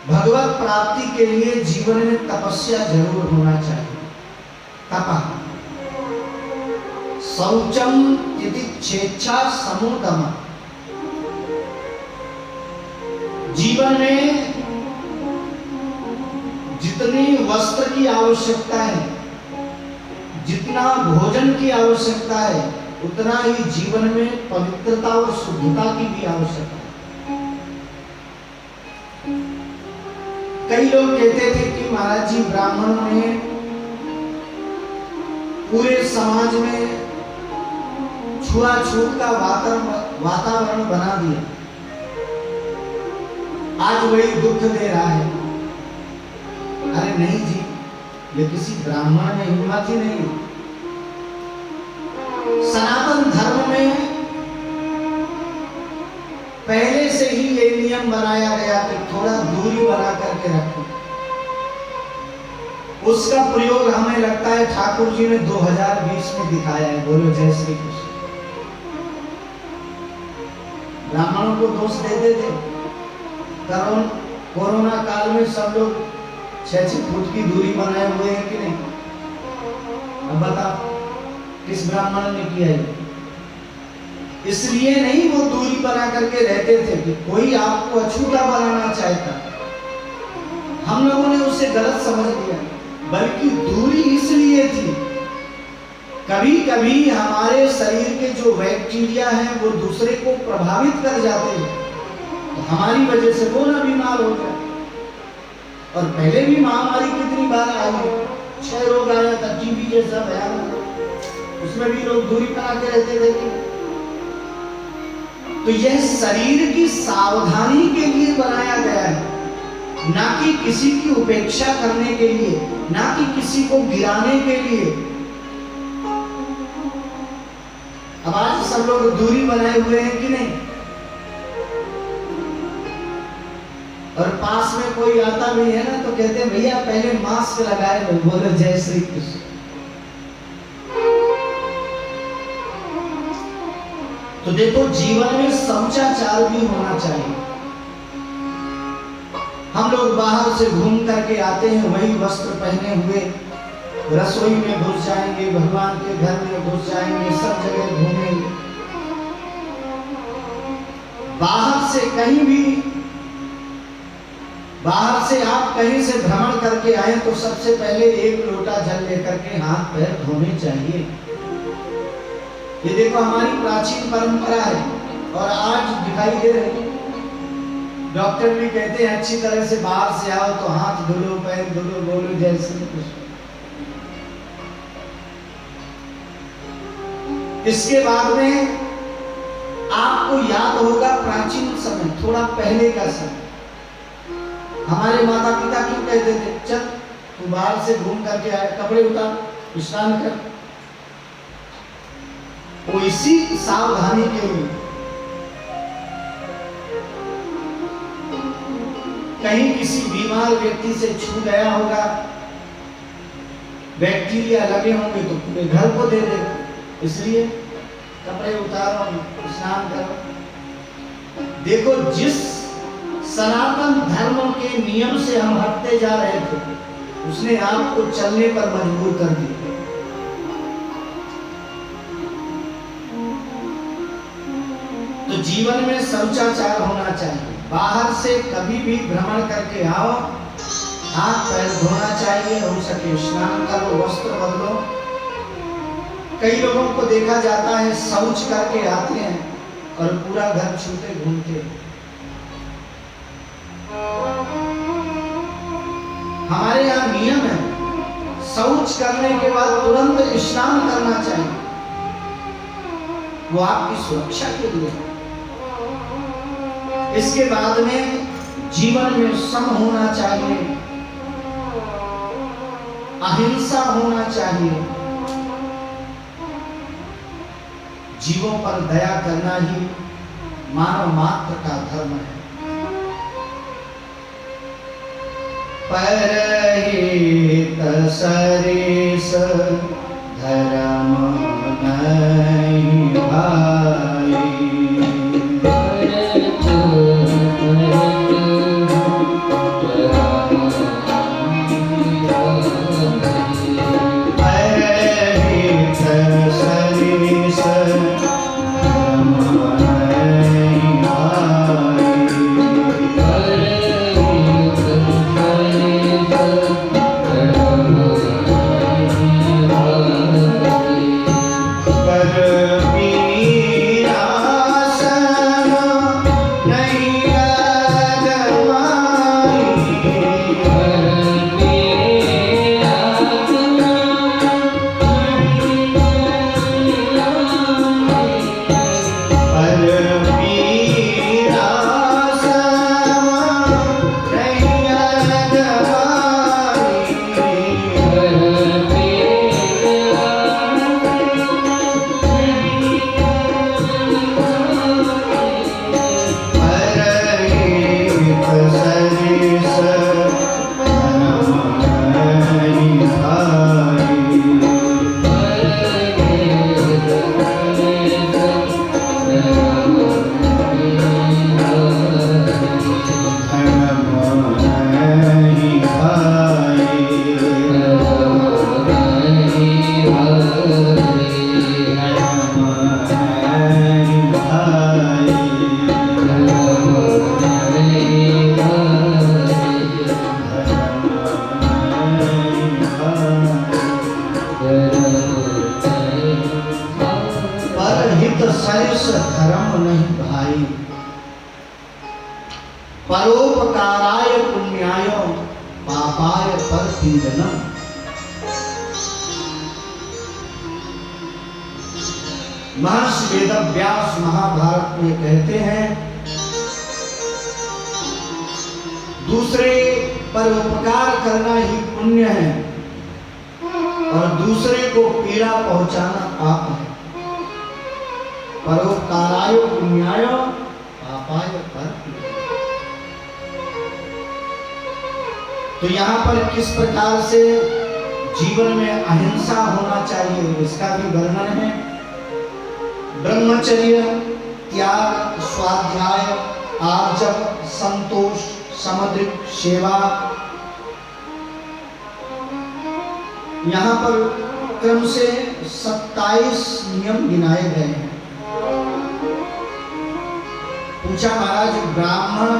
A: भगवत प्राप्ति के लिए जीवन में तपस्या जरूर होना चाहिए। तपः शौचम तितिक्षेच्छा समोदमः। जीवन में जितनी वस्त्र की आवश्यकता है, जितना भोजन की आवश्यकता है, उतना ही जीवन में पवित्रता और शुद्धता की भी आवश्यकता है। कई लोग कहते थे कि महाराज जी ब्राह्मणों ने पूरे समाज में छुआछूत का वातावरण बना दिया, आज वही दुख दे रहा है। अरे नहीं जी, ये किसी ब्राह्मण में हिम्मत ही नहीं। सनातन धर्म में पहले से ही ये नियम बनाया गया कि थोड़ा दूरी बना करके रखो। उसका प्रयोग हमें लगता है ठाकुर जी ने 2020 में दिखाया है। बोलो जय श्री कृष्ण। ब्राह्मणों को दोष देते थे। कोरोना काल में सब लोग 6-6 फुट की दूरी बनाए हुए हैं कि नहीं? अब बताओ किस ब्राह्मण ने किया है? इसलिए नहीं वो दूरी बना करके रहते थे कि कोई आपको अछूता बनाना चाहता। हम लोगों ने उसे गलत समझ लिया, बल्कि दूरी इसलिए थी कभी कभी हमारे शरीर के जो बैक्टीरिया हैं वो दूसरे को प्रभावित कर जाते हैं, तो हमारी वजह से वो ना बीमार हो जाए। और पहले भी महामारी कितनी बार आई है, 6 रोग आया था, टीबी जैसा भयानक, उसमें भी लोग दूरी बना के रहते थे। तो यह शरीर की सावधानी के लिए बनाया गया है, ना कि किसी की उपेक्षा करने के लिए, ना कि किसी को गिराने के लिए। अब आज सब लोग दूरी बनाए हुए हैं कि नहीं? और पास में कोई आता भी है ना तो कहते हैं भैया पहले मास्क लगाए लो। बोलो जय श्री कृष्ण। तो देखो जीवन में शौचाचार भी होना चाहिए। हम लोग बाहर से घूम करके आते हैं, वही वस्त्र पहने हुए रसोई में घुस जाएंगे, भगवान के घर में घुस जाएंगे, सब जगह घूमेंगे। बाहर से आप कहीं से भ्रमण करके आए तो सबसे पहले 1 लोटा जल लेकर के हाथ पैर धोने चाहिए। ये देखो हमारी प्राचीन परंपरा है और आज दिखाई दे रही है। डॉक्टर भी कहते हैं अच्छी तरह से बाहर से आओ तो हाथ धो लो, पैर धो लो, बोलो जय श्री कृष्ण। इसके बाद में आपको याद होगा प्राचीन समय, थोड़ा पहले का समय, हमारे माता पिता क्यों कहते थे, चल तू बाहर से घूम करके आए, कपड़े उतार, स्नान कर। वो इसी सावधानी के लिए कहीं किसी बीमार व्यक्ति से छू गया होगा, बैक्टीरिया लगे होंगे तो पूरे घर को दे देगा, इसलिए कपड़े उतारो, स्नान करो। देखो, जिस सनातन धर्म के नियम से हम हटते जा रहे थे, उसने आपको चलने पर मजबूर कर दिया। तो जीवन में शौचाचार होना चाहिए। बाहर से कभी भी भ्रमण करके आओ, हाथ पैर धोना चाहिए, हो सके स्नान करो, वस्त्र बदलो। कई लोगों को देखा जाता है शौच करके आते हैं और पूरा घर छूते घूमते। हमारे यहाँ नियम है, शौच करने के बाद तुरंत स्नान करना चाहिए, वो आपकी सुरक्षा के लिए। इसके बाद में जीवन में सम होना चाहिए, अहिंसा होना चाहिए, जीवों पर दया करना ही मानव मात्र का धर्म है। परहित सरिस धर्म नहीं भाई, धर्म नहीं भाई, परोपकाराय पुण्याय पापाय परपीडनम। महर्षि वेदव्यास महाभारत में कहते हैं, दूसरे पर उपकार करना ही पुण्य है और दूसरे को पीड़ा पहुंचाना पाप है। परोपकाराय पुण्याय पापाय परपीडनम। तो यहाँ पर किस प्रकार से जीवन में अहिंसा होना चाहिए, इसका भी वर्णन है। ब्रह्मचर्य, त्याग, स्वाध्याय, आर्जव, संतोष, समुद्रिक सेवा। यहाँ पर क्रम से 27 नियम गिनाए गए हैं। पूछा महाराज, ब्राह्मण,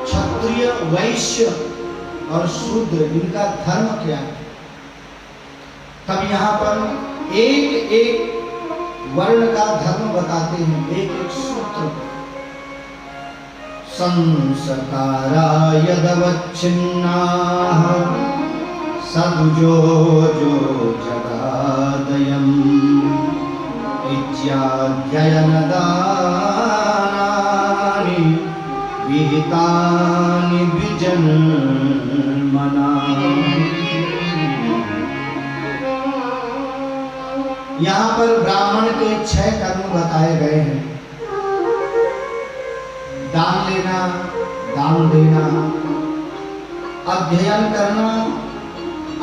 A: क्षत्रिय, वैश्य और शूद्र, इनका धर्म क्या है? तब यहाँ पर एक एक वर्ण का धर्म बताते हैं, एक एक सूत्र। संस्कारा यदवच्छिन्नाः सदुजो जो जगादयम् विद्याध्ययनदानानि विहितानि द्विजन्मना। यहाँ पर ब्राह्मण के 6 कर्म बताए गए हैं। दान लेना, दान देना, अध्ययन करना,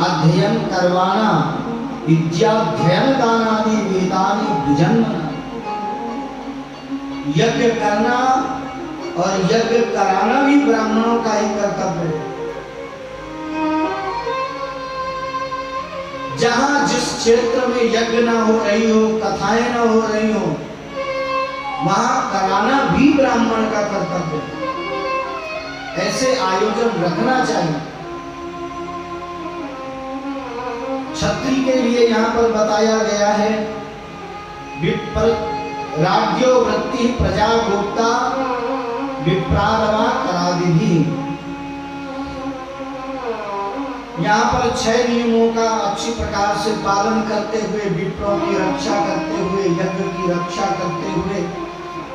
A: अध्ययन करवाना, विद्याध्ययन दानादि वेदानि द्विजन्मना। यज्ञ करना और यज्ञ कराना भी ब्राह्मणों का ही कर्तव्य है। जहां जिस क्षेत्र में यज्ञ ना हो रही हो, कथाएं ना हो रही हो, वहां कराना भी ब्राह्मण का कर्तव्य है। ऐसे आयोजन रखना चाहिए। क्षत्रिय के लिए यहाँ पर बताया गया है राज्यो वृत्ति प्रजा गोप्ता विप्रारवा करादिधि। यहाँ पर 6 नियमों का अच्छी प्रकार से पालन करते हुए, विप्रों की रक्षा करते हुए, यज्ञ की रक्षा करते हुए,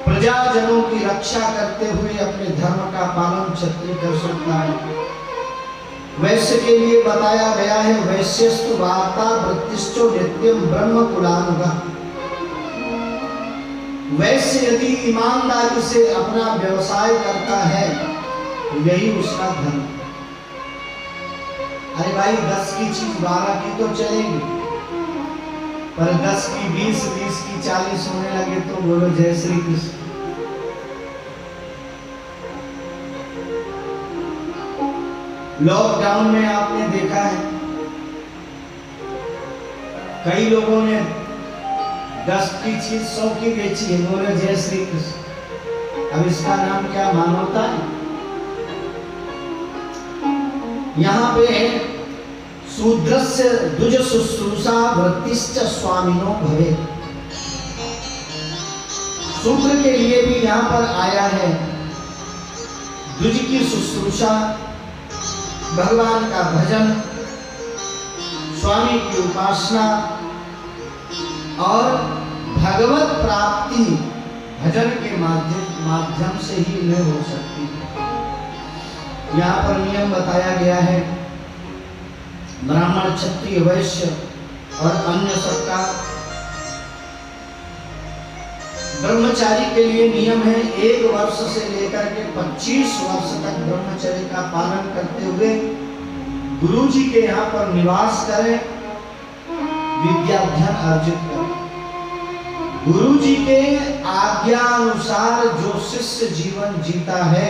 A: प्रजाजनों की रक्षा करते हुए अपने धर्म का पालन क्षत्रिय कर सकता है। वैश्य के लिए बताया गया है वैश्यस्तु वार्ता वृत्तिश्चो नित्यम ब्रह्म कुलानुगा। वैश्य यदि ईमानदारी से अपना व्यवसाय करता है तो यही उसका धर्म। अरे भाई 10 की चीज 12 की तो चलेगी, पर 10 की 20, 20 की 40 होने लगे तो बोलो जय श्री कृष्ण। लॉकडाउन में आपने देखा है कई लोगों ने 10 की चीज 100 की बेची है, बोले जय श्री कृष्ण। अब इसका नाम क्या मानवता है? यहाँ पे शूद्रस्य द्विज शुश्रूषा वृत्तिश्च स्वामिनो भवे। शूद्र के लिए भी यहाँ पर आया है द्विज की शुश्रूषा, भगवान का भजन, स्वामी की उपासना और भगवत प्राप्ति भजन के माध्यम से ही नहीं हो सकती। यहाँ पर नियम बताया गया है ब्राह्मण, क्षत्रिय, वैश्य और अन्य सबका। ब्रह्मचारी के लिए नियम है 1 वर्ष से लेकर के 25 वर्ष तक ब्रह्मचर्य का पालन करते हुए गुरु जी के यहाँ पर निवास करें, विद्याध्ययन अर्जित करें। गुरु जी के आज्ञा अनुसार जो शिष्य जीवन जीता है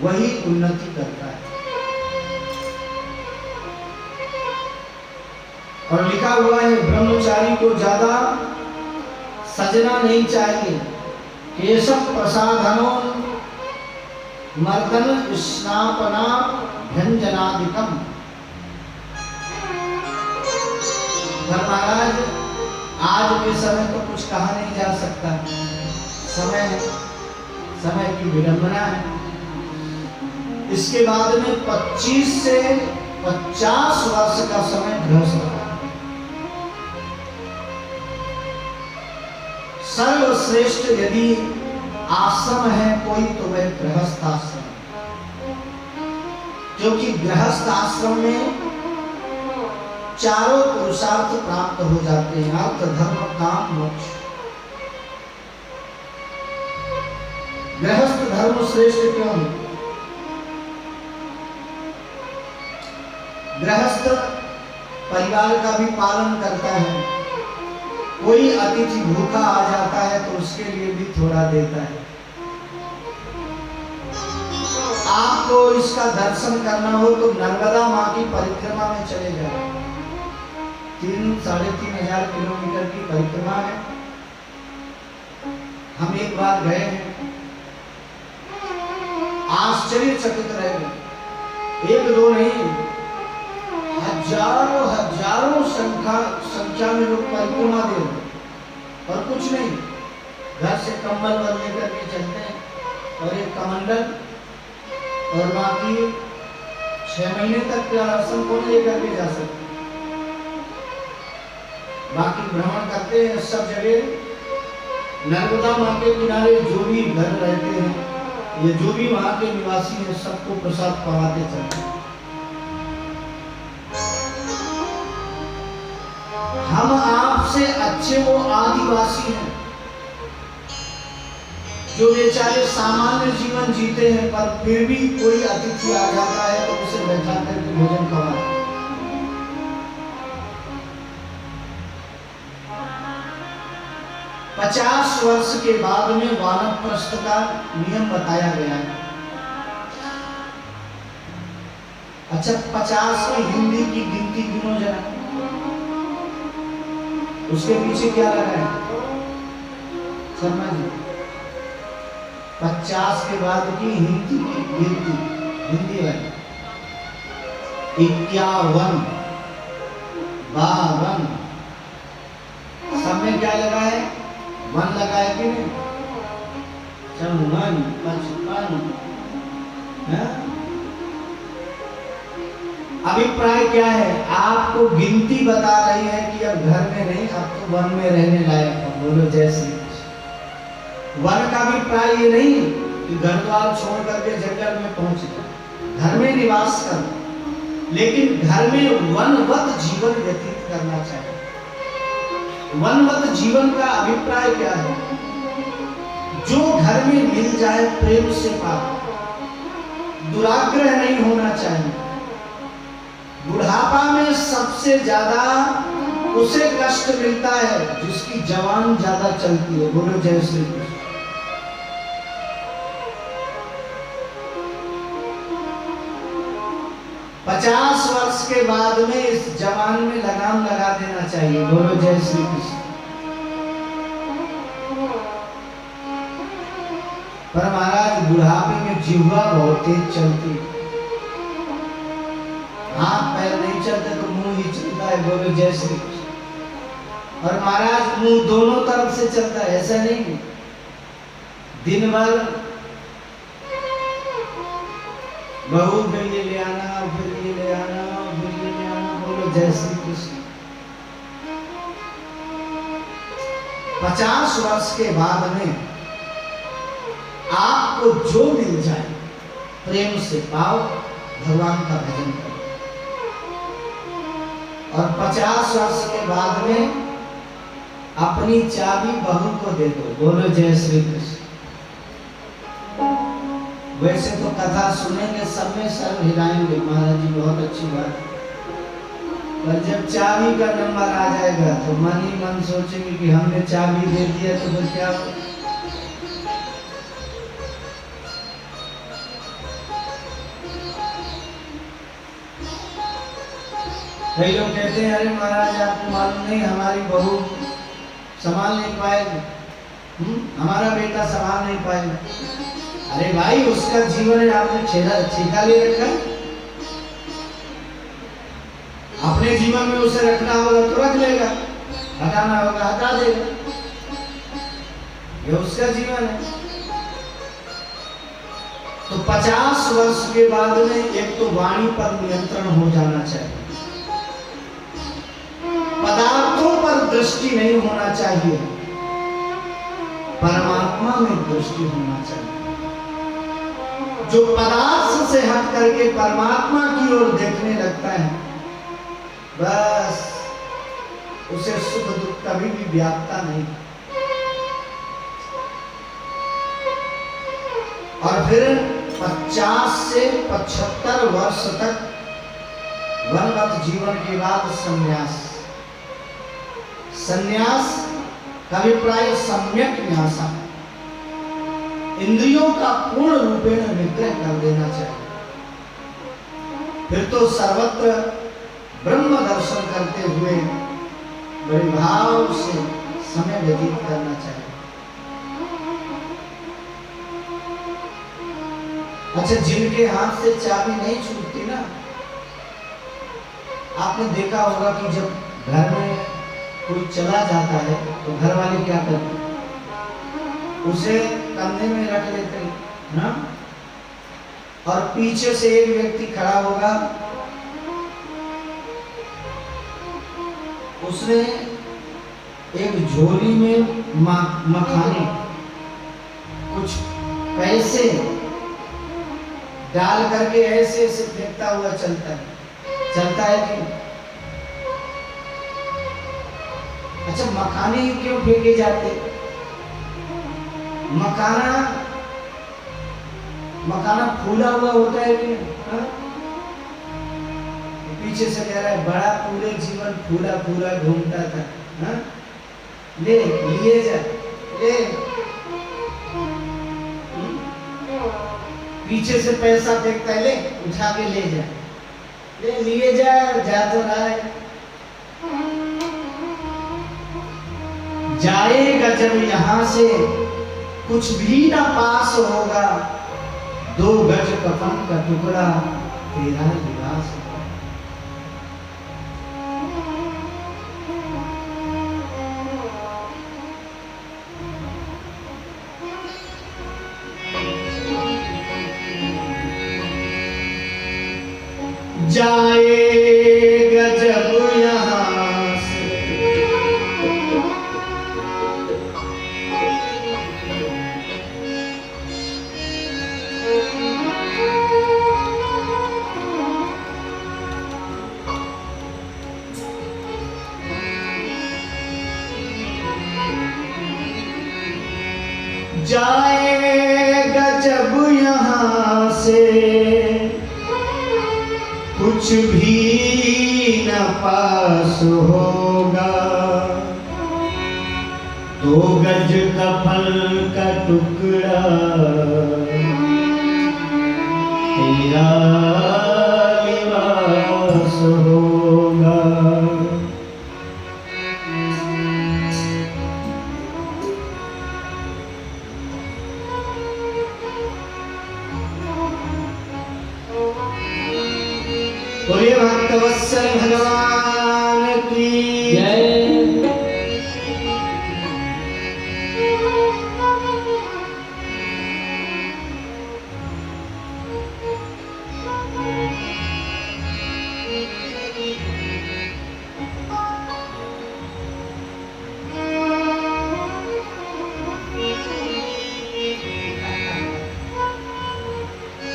A: वही उन्नति करता है। और लिखा हुआ है ब्रह्मचारी को ज्यादा सजना नहीं चाहिए। केशव प्रसाधनो मर्दन स्नापना व्यंजनादिकम। महाराज आज के समय तो कुछ कहा नहीं जा सकता, समय की विडंबना है। इसके बाद में 25 से 50 वर्ष का समय गृहस्थ का। सर्वश्रेष्ठ यदि आश्रम है कोई तो वह गृहस्थ आश्रम, क्योंकि गृहस्थ आश्रम में चारों पुरुषार्थ प्राप्त हो जाते हैं, अर्थ धर्म काम मोक्ष। गृहस्थ धर्म श्रेष्ठ क्यों है? गृहस्थ परिवार का भी पालन करता है। कोई अतिथि भूखा आ जाता है तो उसके लिए भी थोड़ा देता है। आपको इसका दर्शन करना हो तो नर्मदा माँ की परिक्रमा में चले जाओ। 3-3.5 किलोमीटर की परिक्रमा है। हम एक बार गए हैं, आश्चर्यचकित रह गए। 1-2 नहीं, हजारों संख्या में लोग परिक्रमा दे रहे, और कुछ नहीं, घर से कंबल लेकर के चलते हैं और एक कमंडल, और बाकी 6 महीने तक राशन कौन लेकर के जा सकते। बाकी भ्रमण करते हैं सब जगह, नर्मदा माँ के किनारे जो भी घर रहते हैं, ये जो भी वहां के निवासी हैं, सबको प्रसाद पवाते चलते हैं। हम आपसे अच्छे वो आदिवासी हैं जो बेचारे सामान्य जीवन जीते हैं, पर फिर भी कोई अतिथि आ जाता है तो उसे बैठा करके भोजन करवाते हैं। 50 वर्ष के बाद में वानप्रस्थ का नियम बताया गया है। अच्छा, 50 में हिंदी की गिनती गिनो जरा, उसके पीछे क्या लगा है शर्मा जी? 50 के बाद की हिंदी की गिनती, हिंदी वाली 51, 52, सब में क्या लगा है? 1 लगा है कि नहीं? 54, 55, अभिप्राय क्या है? आपको गिनती बता रही है कि अब घर में नहीं, अब तो वन में रहने लायक है। बोलो जय श्री कृष्ण। वन का अभिप्राय ये नहीं कि घर द्वार छोड़ करके जंगल में पहुंच जाए, घर में निवास कर, लेकिन घर में वनवत जीवन व्यतीत करना चाहिए। वनवत जीवन का अभिप्राय क्या है? जो घर में मिल जाए प्रेम से पाओ, दुराग्रह नहीं होना चाहिए। बुढ़ापा में सबसे ज्यादा उसे कष्ट मिलता है जिसकी जवान ज्यादा चलती है। बोलो जय श्री कृष्ण। पचास वर्ष के बाद में इस जवान में लगाम लगा देना चाहिए। बोलो जय श्री कृष्ण। पर महाराज बुढ़ापे में जिह्वा बहुत तेज चलती है, हाथ पैर नहीं चलते तो मुंह ही चलता है। बोलो जय श्री कृष्ण। और महाराज मुंह दोनों तरफ से चलता है, ऐसा नहीं दिन भर बहू फिर ये ले आना, फिर ये ले आना, फिर ये ले आना। बोलो जय श्री कृष्ण। 50 वर्ष के बाद में आपको जो मिल जाए प्रेम से पाओ, भगवान का भजन करो। और 50 वर्ष के बाद में अपनी चाबी बहू को दे दो। बोलो जय श्री कृष्ण। वैसे तो कथा सुनेंगे सब में सर हिलाएंगे, महाराज जी बहुत अच्छी बात, पर जब चाबी का नंबर आ जाएगा तो मन ही मन सोचेंगे कि हमने चाबी दे दिया तो फिर क्या हो? कई लोग कहते हैं अरे महाराज आपको मालूम नहीं हमारी बहू संभाल नहीं पाएगी, हमारा बेटा संभाल नहीं पाएगा। अरे भाई उसका जीवन है, आपने ठेका ले रखा है। अपने जीवन में उसे रखना होगा तो रख लेगा, हटाना होगा हटा देगा, ये उसका जीवन है। तो 50 वर्ष के बाद में एक तो वाणी पर नियंत्रण हो जाना चाहिए, पदार्थों पर दृष्टि नहीं होना चाहिए, परमात्मा में दृष्टि होना चाहिए। जो पदार्थ से हट करके परमात्मा की ओर देखने लगता है, बस उसे सुख दुख कभी भी व्यापता नहीं। और फिर 50 से 75 वर्ष तक वनवत जीवन के बाद संन्यास। संन्यास का अभिप्राय सम्यक न्यासा, इंद्रियों का पूर्ण रूपेण निग्रह कर देना चाहिए। फिर तो सर्वत्र ब्रह्म दर्शन करते हुए बड़े भाव से समय व्यतीत करना चाहिए। अच्छा, जिनके हाथ से चाबी नहीं छूटती ना, आपने देखा होगा कि जब घर में कोई चला जाता है तो घर वाले क्या करते हैं? उसे कंधे में रख लेते हैं ना, और पीछे से एक व्यक्ति खड़ा होगा, उसने एक झोली में मखाने, कुछ पैसे डाल करके ऐसे ऐसे फेंकता हुआ चलता है कि अच्छा, मखाने ही क्यों फेंके जाते? मखाना फूला हुआ होता है कि हाँ? पीछे से कह रहा है बड़ा पूरे जीवन फूला फूला घूमता था, हाँ? लिए जा, ले। पीछे से पैसा फेंकता है, ले उठा के ले जा, ले लिए जा तो रहा है। जाएगा जब यहाँ से कुछ भी ना पास होगा, 2 गज कफन का टुकड़ा तेरा लिबास होगा। जाएगा जब यहाँ से जाएगा जब यहाँ से कुछ भी न पास होगा, 2 गज कफन का टुकड़ा तेरा लिबास होगा। बोलिए भक्तवत्सल भगवान की जय।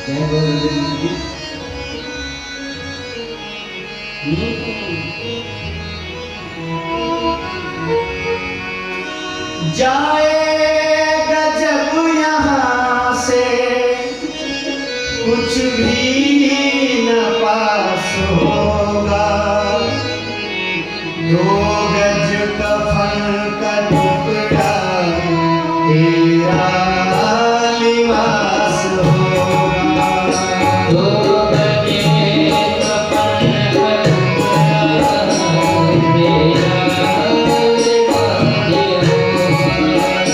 A: जय गोविंद जी। जाएगा जब यहाँ से कुछ भी न पास होगा, 2 गज कफन का टुकड़ा तेरा लिबास होगा।
B: 2 गज कफन का टुकड़ा तेरा लिबास होगा।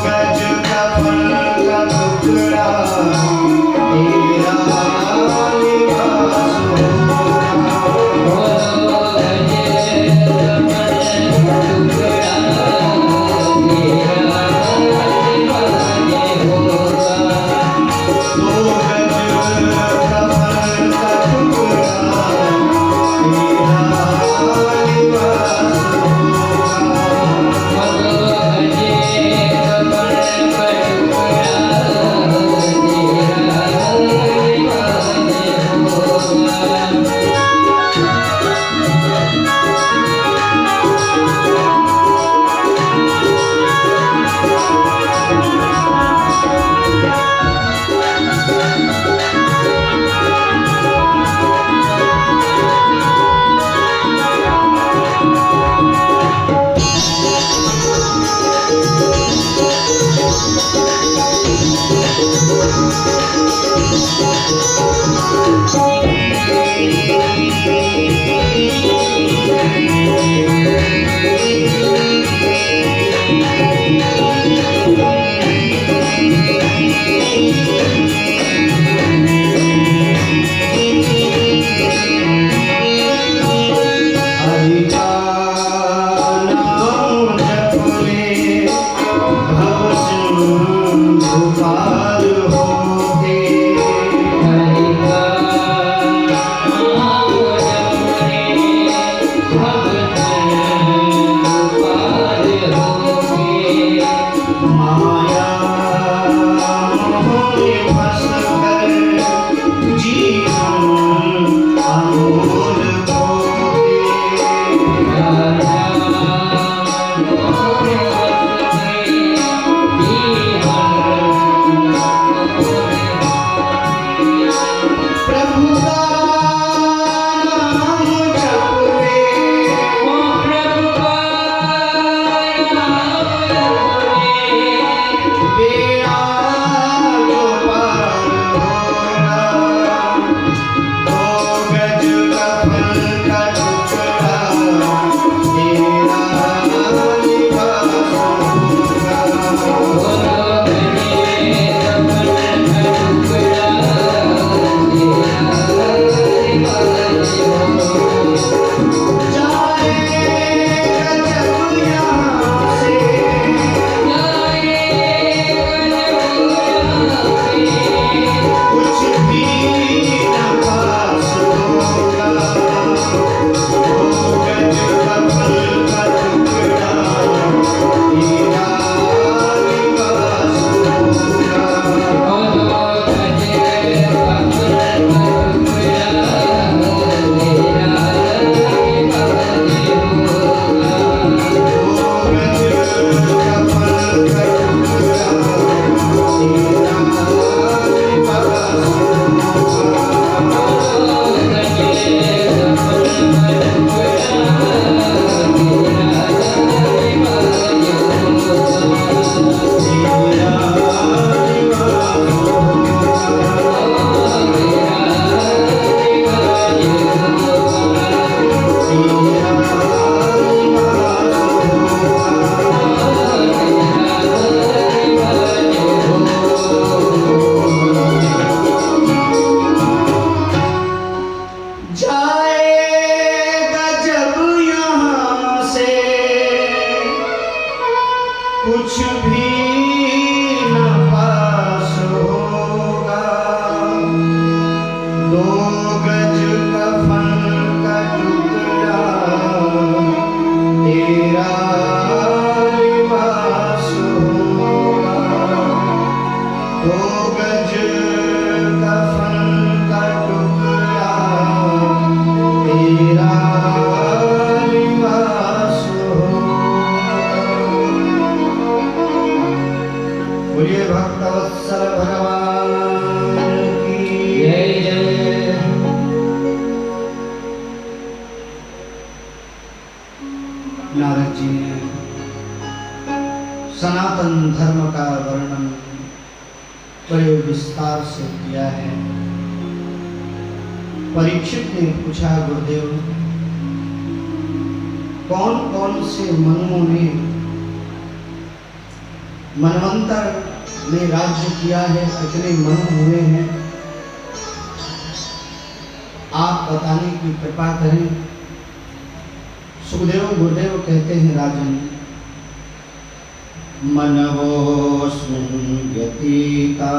A: गज कुछ भी न पास होगा, 2 गज कफन का टुकड़ा तेरा लिबास होगा, 2 गज कफन का टुकड़ा तेरा लिबास होगा। बोलिए भक्तवत्सल भगवान की
B: जय जय।
A: नारद जी ने सनातन धर्म का वर्णन बड़े विस्तार से किया है। परीक्षित ने पूछा, गुरुदेव कौन कौन से मनुओं ने मनवंतर में राज्य किया है, कितने मनु हुए हैं, आप बताने की कृपा करें। सुखदेव गुरुदेव कहते हैं, राजन मनवोऽस्मिन् व्यतीता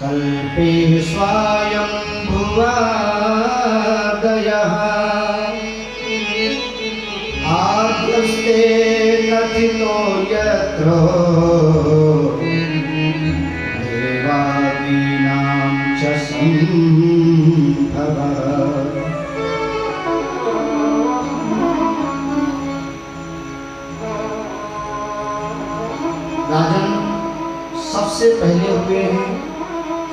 A: कल्पे स्वायंभुवा दयः आद्यस्ते कथितो यत्र देवादीनां च संभवः। राजन सबसे पहले हुए हैं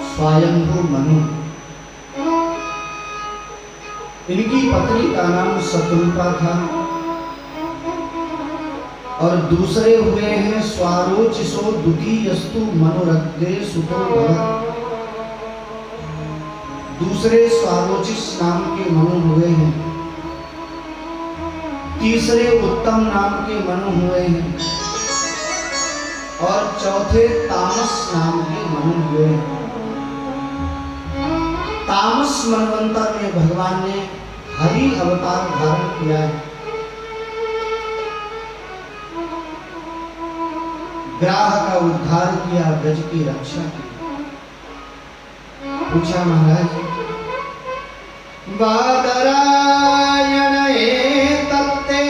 A: स्वयंभू मनु। इनकी पत्नी का नाम शत्रुपा था। और दूसरे हुए हैं स्वारोचिषो दुखीयस्तु मनोरग्रे सुतो भवत्। दूसरे स्वारोचिष नाम के मनु हुए हैं। तीसरे उत्तम नाम के मनु हुए हैं। और चौथे तामस नाम के मनु हुए हैं। तामस मनवंतर में भगवान ने हरि अवतार धारण किया है। ग्राह का उद्धार किया, ब्रज की रक्षा की। पूछा महाराज, बादरायण एतत्ते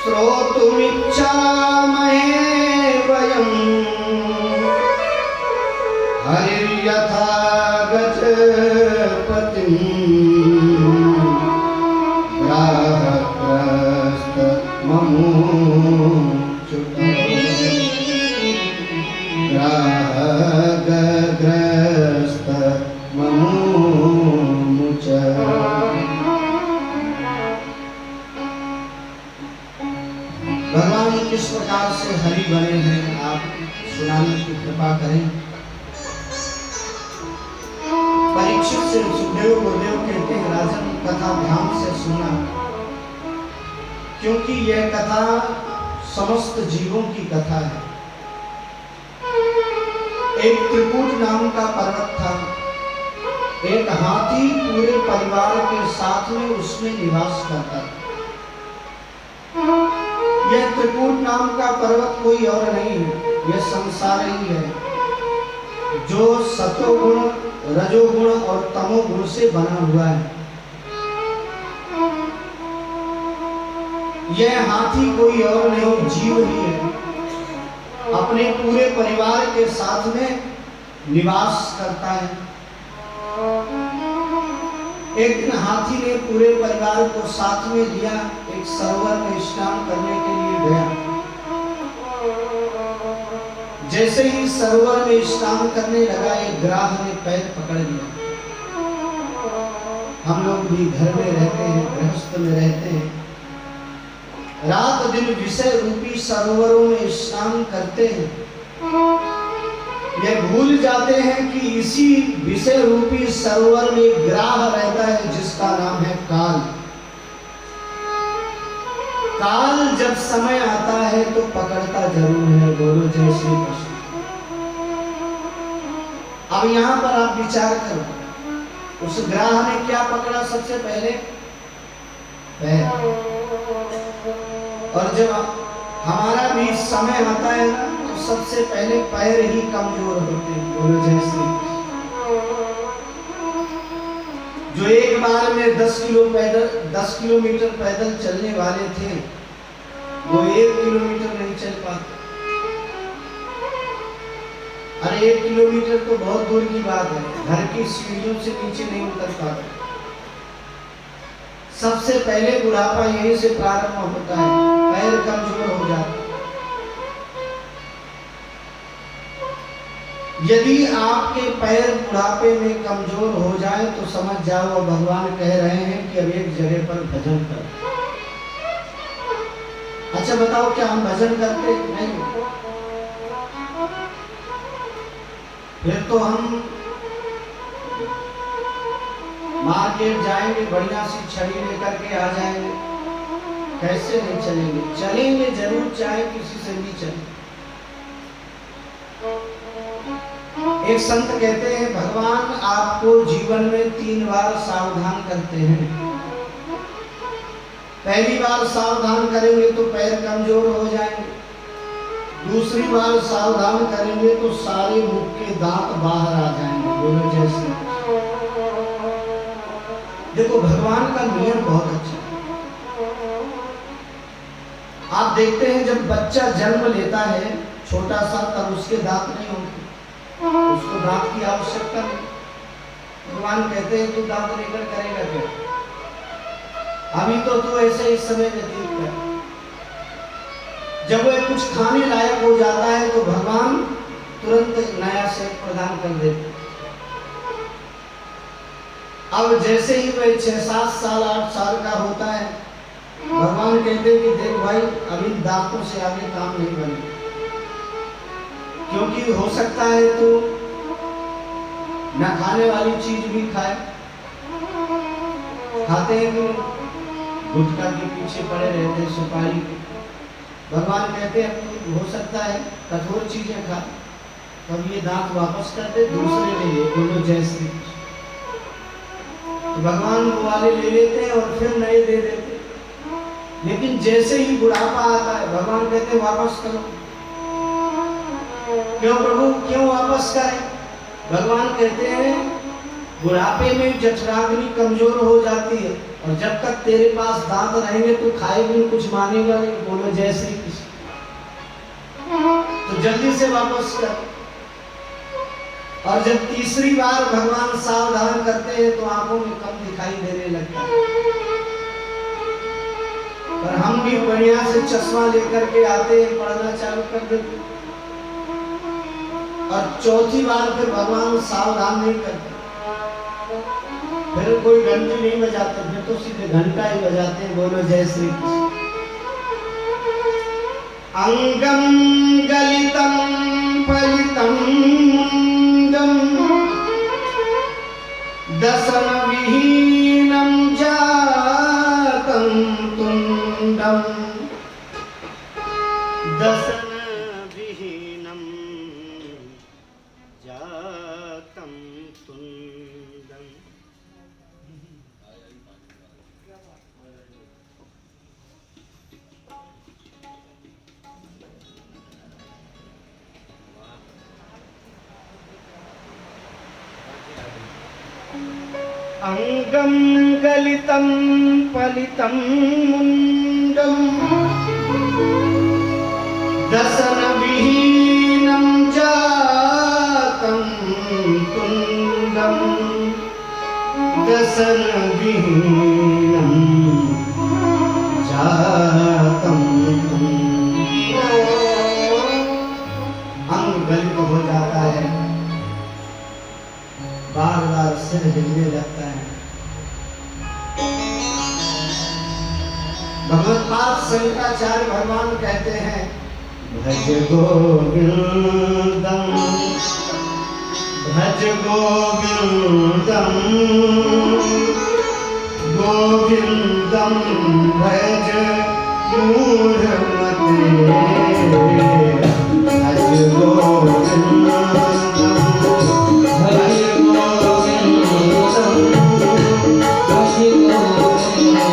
A: श्रोतुमिच्छामहे वयम् हरिर्यथा गजपतिम् ग्राहग्रस्त ग्राहग्रस्त ममुच। भगवान किस प्रकार से हरि बने हैं, आप सुनाने की कृपा करें। परीक्षित से सुखदेव गुरुदेव कहते हैं, राजन कथा ध्यान से सुनना, क्योंकि यह कथा समस्त जीवों की कथा है। एक त्रिकूट नाम का पर्वत था। एक हाथी पूरे परिवार के साथ में उसमें निवास करता था। यह त्रिकूट नाम का पर्वत कोई और नहीं है, यह संसार ही है, जो सतोगुण, रजोगुण और तमोगुण से बना हुआ है। यह हाथी कोई और नहीं, जीव ही है। अपने पूरे परिवार के साथ में निवास करता है। एक दिन हाथी ने पूरे परिवार को साथ में लिया, एक सरोवर में स्नान करने के लिए गया। जैसे ही सरोवर में स्नान करने लगा, एक ग्राह ने पैर पकड़ लिया। हम लोग भी घर में रहते हैं, गृहस्थ में रहते हैं, रात दिन विषय रूपी सरोवरों में स्नान करते हैं। ये भूल जाते हैं कि इसी विषय रूपी सरोवर में ग्राह रहता है, जिसका नाम है काल। काल जब समय आता है तो पकड़ता जरूर है। बोलो जय श्री कृष्ण। अब यहां पर आप विचार करो, उस ग्राह ने क्या पकड़ा? सबसे पहले पैर। और जब हमारा भी समय आता है ना, तो सबसे पहले पैर ही कमजोर होते हैं। बोलो जय श्री कृष्ण। जो एक बार में 10 किलोमीटर पैदल चलने वाले थे, वो 1 किलोमीटर नहीं चल पाते। अरे 1 किलोमीटर तो बहुत दूर की बात है, घर की सीढ़ियों से नीचे नहीं उतर पाते। सबसे पहले बुढ़ापा यहीं से प्रारंभ होता है, पैर कमजोर हो जाते। यदि आपके पैर बुढ़ापे में कमजोर हो जाए तो समझ जाओ भगवान कह रहे हैं कि अब एक जगह पर भजन करो। अच्छा बताओ, क्या हम भजन करते नहीं? फिर तो हम मार्केट जाएंगे, बढ़िया सी छड़ी लेकर के आ जाएंगे। कैसे नहीं चलेंगे? चलेंगे जरूर, चाहे किसी से भी चले। एक संत कहते हैं, भगवान आपको जीवन में 3 बार सावधान करते हैं। पहली बार सावधान करेंगे तो पैर कमजोर हो जाएंगे। दूसरी बार सावधान करेंगे तो सारे मुख के दांत बाहर आ जाएंगे। बोलो जय श्री कृष्ण। देखो भगवान का नियम बहुत अच्छा है। आप देखते हैं जब बच्चा जन्म लेता है छोटा सा, तब उसके दांत नहीं होते, उसको दांत की आवश्यकता नहीं। भगवान कहते हैं तू दांत लेकर करेगा क्या? अभी तो तू ऐसे इस समय व्यतीत कर। जब वह कुछ खाने लायक हो जाता है तो भगवान तुरंत नया सेब प्रदान कर देते। अब जैसे ही वह 6-7 साल 8 साल का होता है, भगवान कहते हैं कि देख भाई, अभी दांतों से आगे काम नहीं बने, क्योंकि हो सकता है तो न खाने वाली चीज भी खाए। खाते हैं कि गुटखा के पीछे पड़े रहते हैं, सुपारी के। भगवान कहते हैं हो सकता है कठोर चीजें खा, तब ये दांत वापस कर दे, दूसरे ले ले। बोलो जय श्री कृष्ण। तो भगवान वो वाले ले लेते हैं और फिर नए दे देते। लेकिन जैसे ही बुढ़ापा आता है, भगवान कहते हैं वापस करो। क्यों प्रभु, क्यों वापस करें? भगवान कहते हैं बुढ़ापे में जठराग्नि कमजोर हो जाती है, और जब तक तेरे पास दांत रहेंगे तो खाएगा नहीं, कुछ मानेगा नहीं। बोलो जय श्री कृष्ण। तो जल्दी से वापस कर। और जब तीसरी बार भगवान सावधान करते हैं तो आंखों में कम दिखाई देने लगता है। पर हम भी बढ़िया से चश्मा लेकर के आते हैं, पढ़ना चालू कर देते। और चौथी बार फिर भगवान सावधान नहीं करते, फिर कोई घंटी नहीं बजाते, फिर तो सीधे घंटा ही बजाते हैं। बोलो जय श्री कृष्ण। अंगम गलितम फलितम मुंडम दसन विहीनम जातम तुंडम दसन विहीनम जातम तुंडम। अंगम गलितम फलितम मुंडम दसन विहीनम जातम तुंडम दसन विहीनम जातम तुंडम। अंग गलित हो जाता है, बार बार सिर हिलने लगता है। भगवत्पाद शंकराचार्य भगवान कहते हैं, भज गोविंदम भज गोविंदम गोविंदम भज मूढ़मते भज गोविंदम
B: भज गोविंदम भज गोविंदम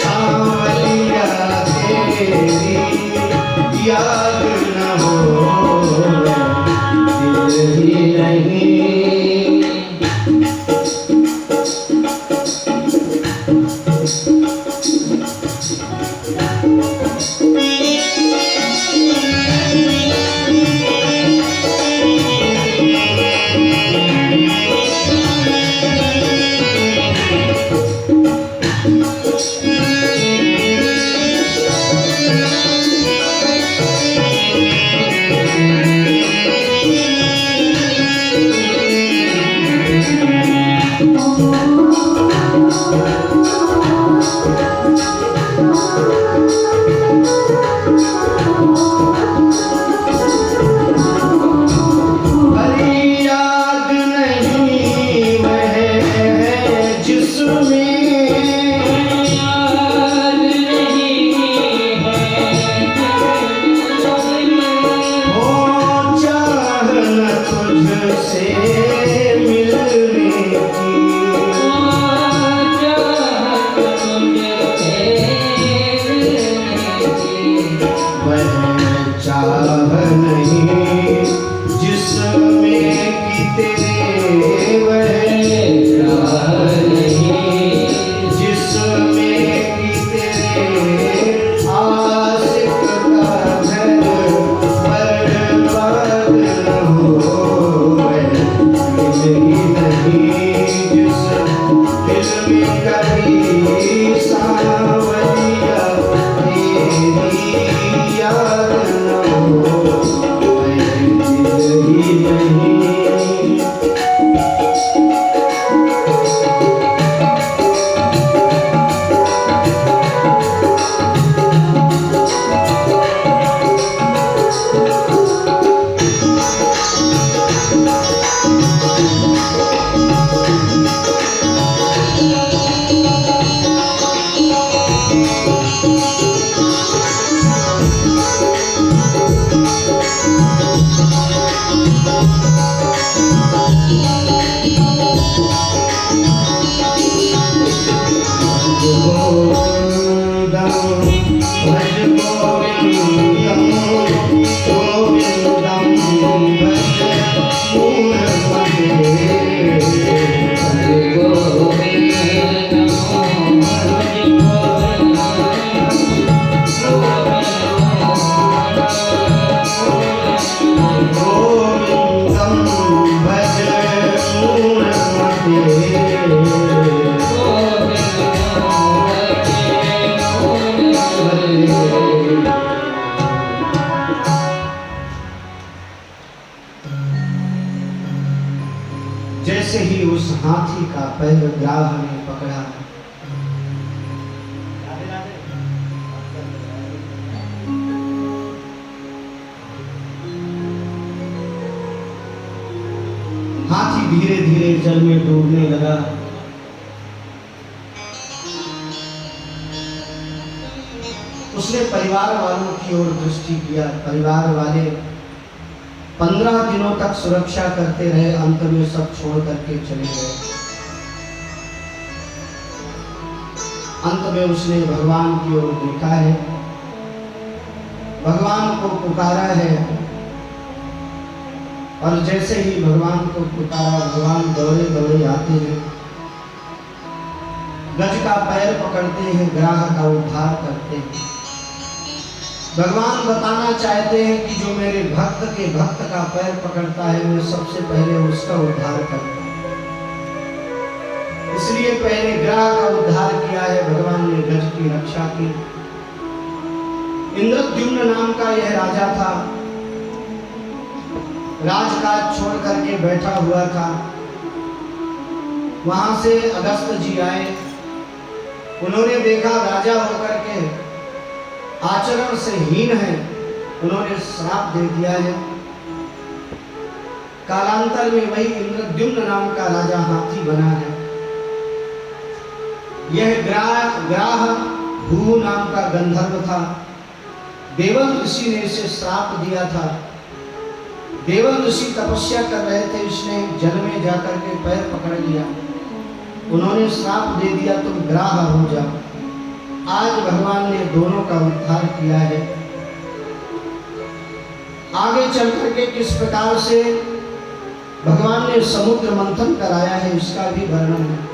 A: सांवलिया तेरी याद न होवे दिल ही नहीं। जैसे ही उस हाथी का पैर ग्राह ने पकड़ा, हाथी धीरे धीरे जल में डूबने लगा। उसने परिवार वालों की ओर दृष्टि किया। परिवार वाले 15 दिनों तक सुरक्षा करते रहे, अंत में सब छोड़ करके चले गए। अंत में उसने भगवान की ओर देखा है, भगवान को पुकारा है, और जैसे ही भगवान को पुकारा, भगवान दौड़े दौड़े आते हैं, गज का पैर पकड़ते हैं, ग्राह का उद्धार करते हैं। भगवान बताना चाहते हैं कि जो मेरे भक्त के भक्त का पैर पकड़ता है, मैं सबसे पहले उसका उद्धार करता हूं। इसलिए पहले ग्राह का उद्धार किया है भगवान ने, गज की रक्षा की। इंद्रद्युम्न नाम का यह राजा था, राजकाज छोड़ करके बैठा हुआ था। वहां से अगस्त जी आए, उन्होंने देखा राजा होकर के आचरण से हीन है, उन्होंने श्राप दे दिया है। कालांतर में वही इंद्रद्युम्न नाम का राजा हाथी बना है। यह ग्राह भू नाम का गंधर्व था। देवल ऋषि ने इसे श्राप दिया था। देवल ऋषि तपस्या कर रहे थे, इसने जल में जाकर के पैर पकड़ लिया। उन्होंने श्राप दे दिया तुम ग्राह हो जाओ। आज भगवान ने दोनों का उद्धार किया है। आगे चल करके किस प्रकार से भगवान ने समुद्र मंथन कराया है इसका भी वर्णन है।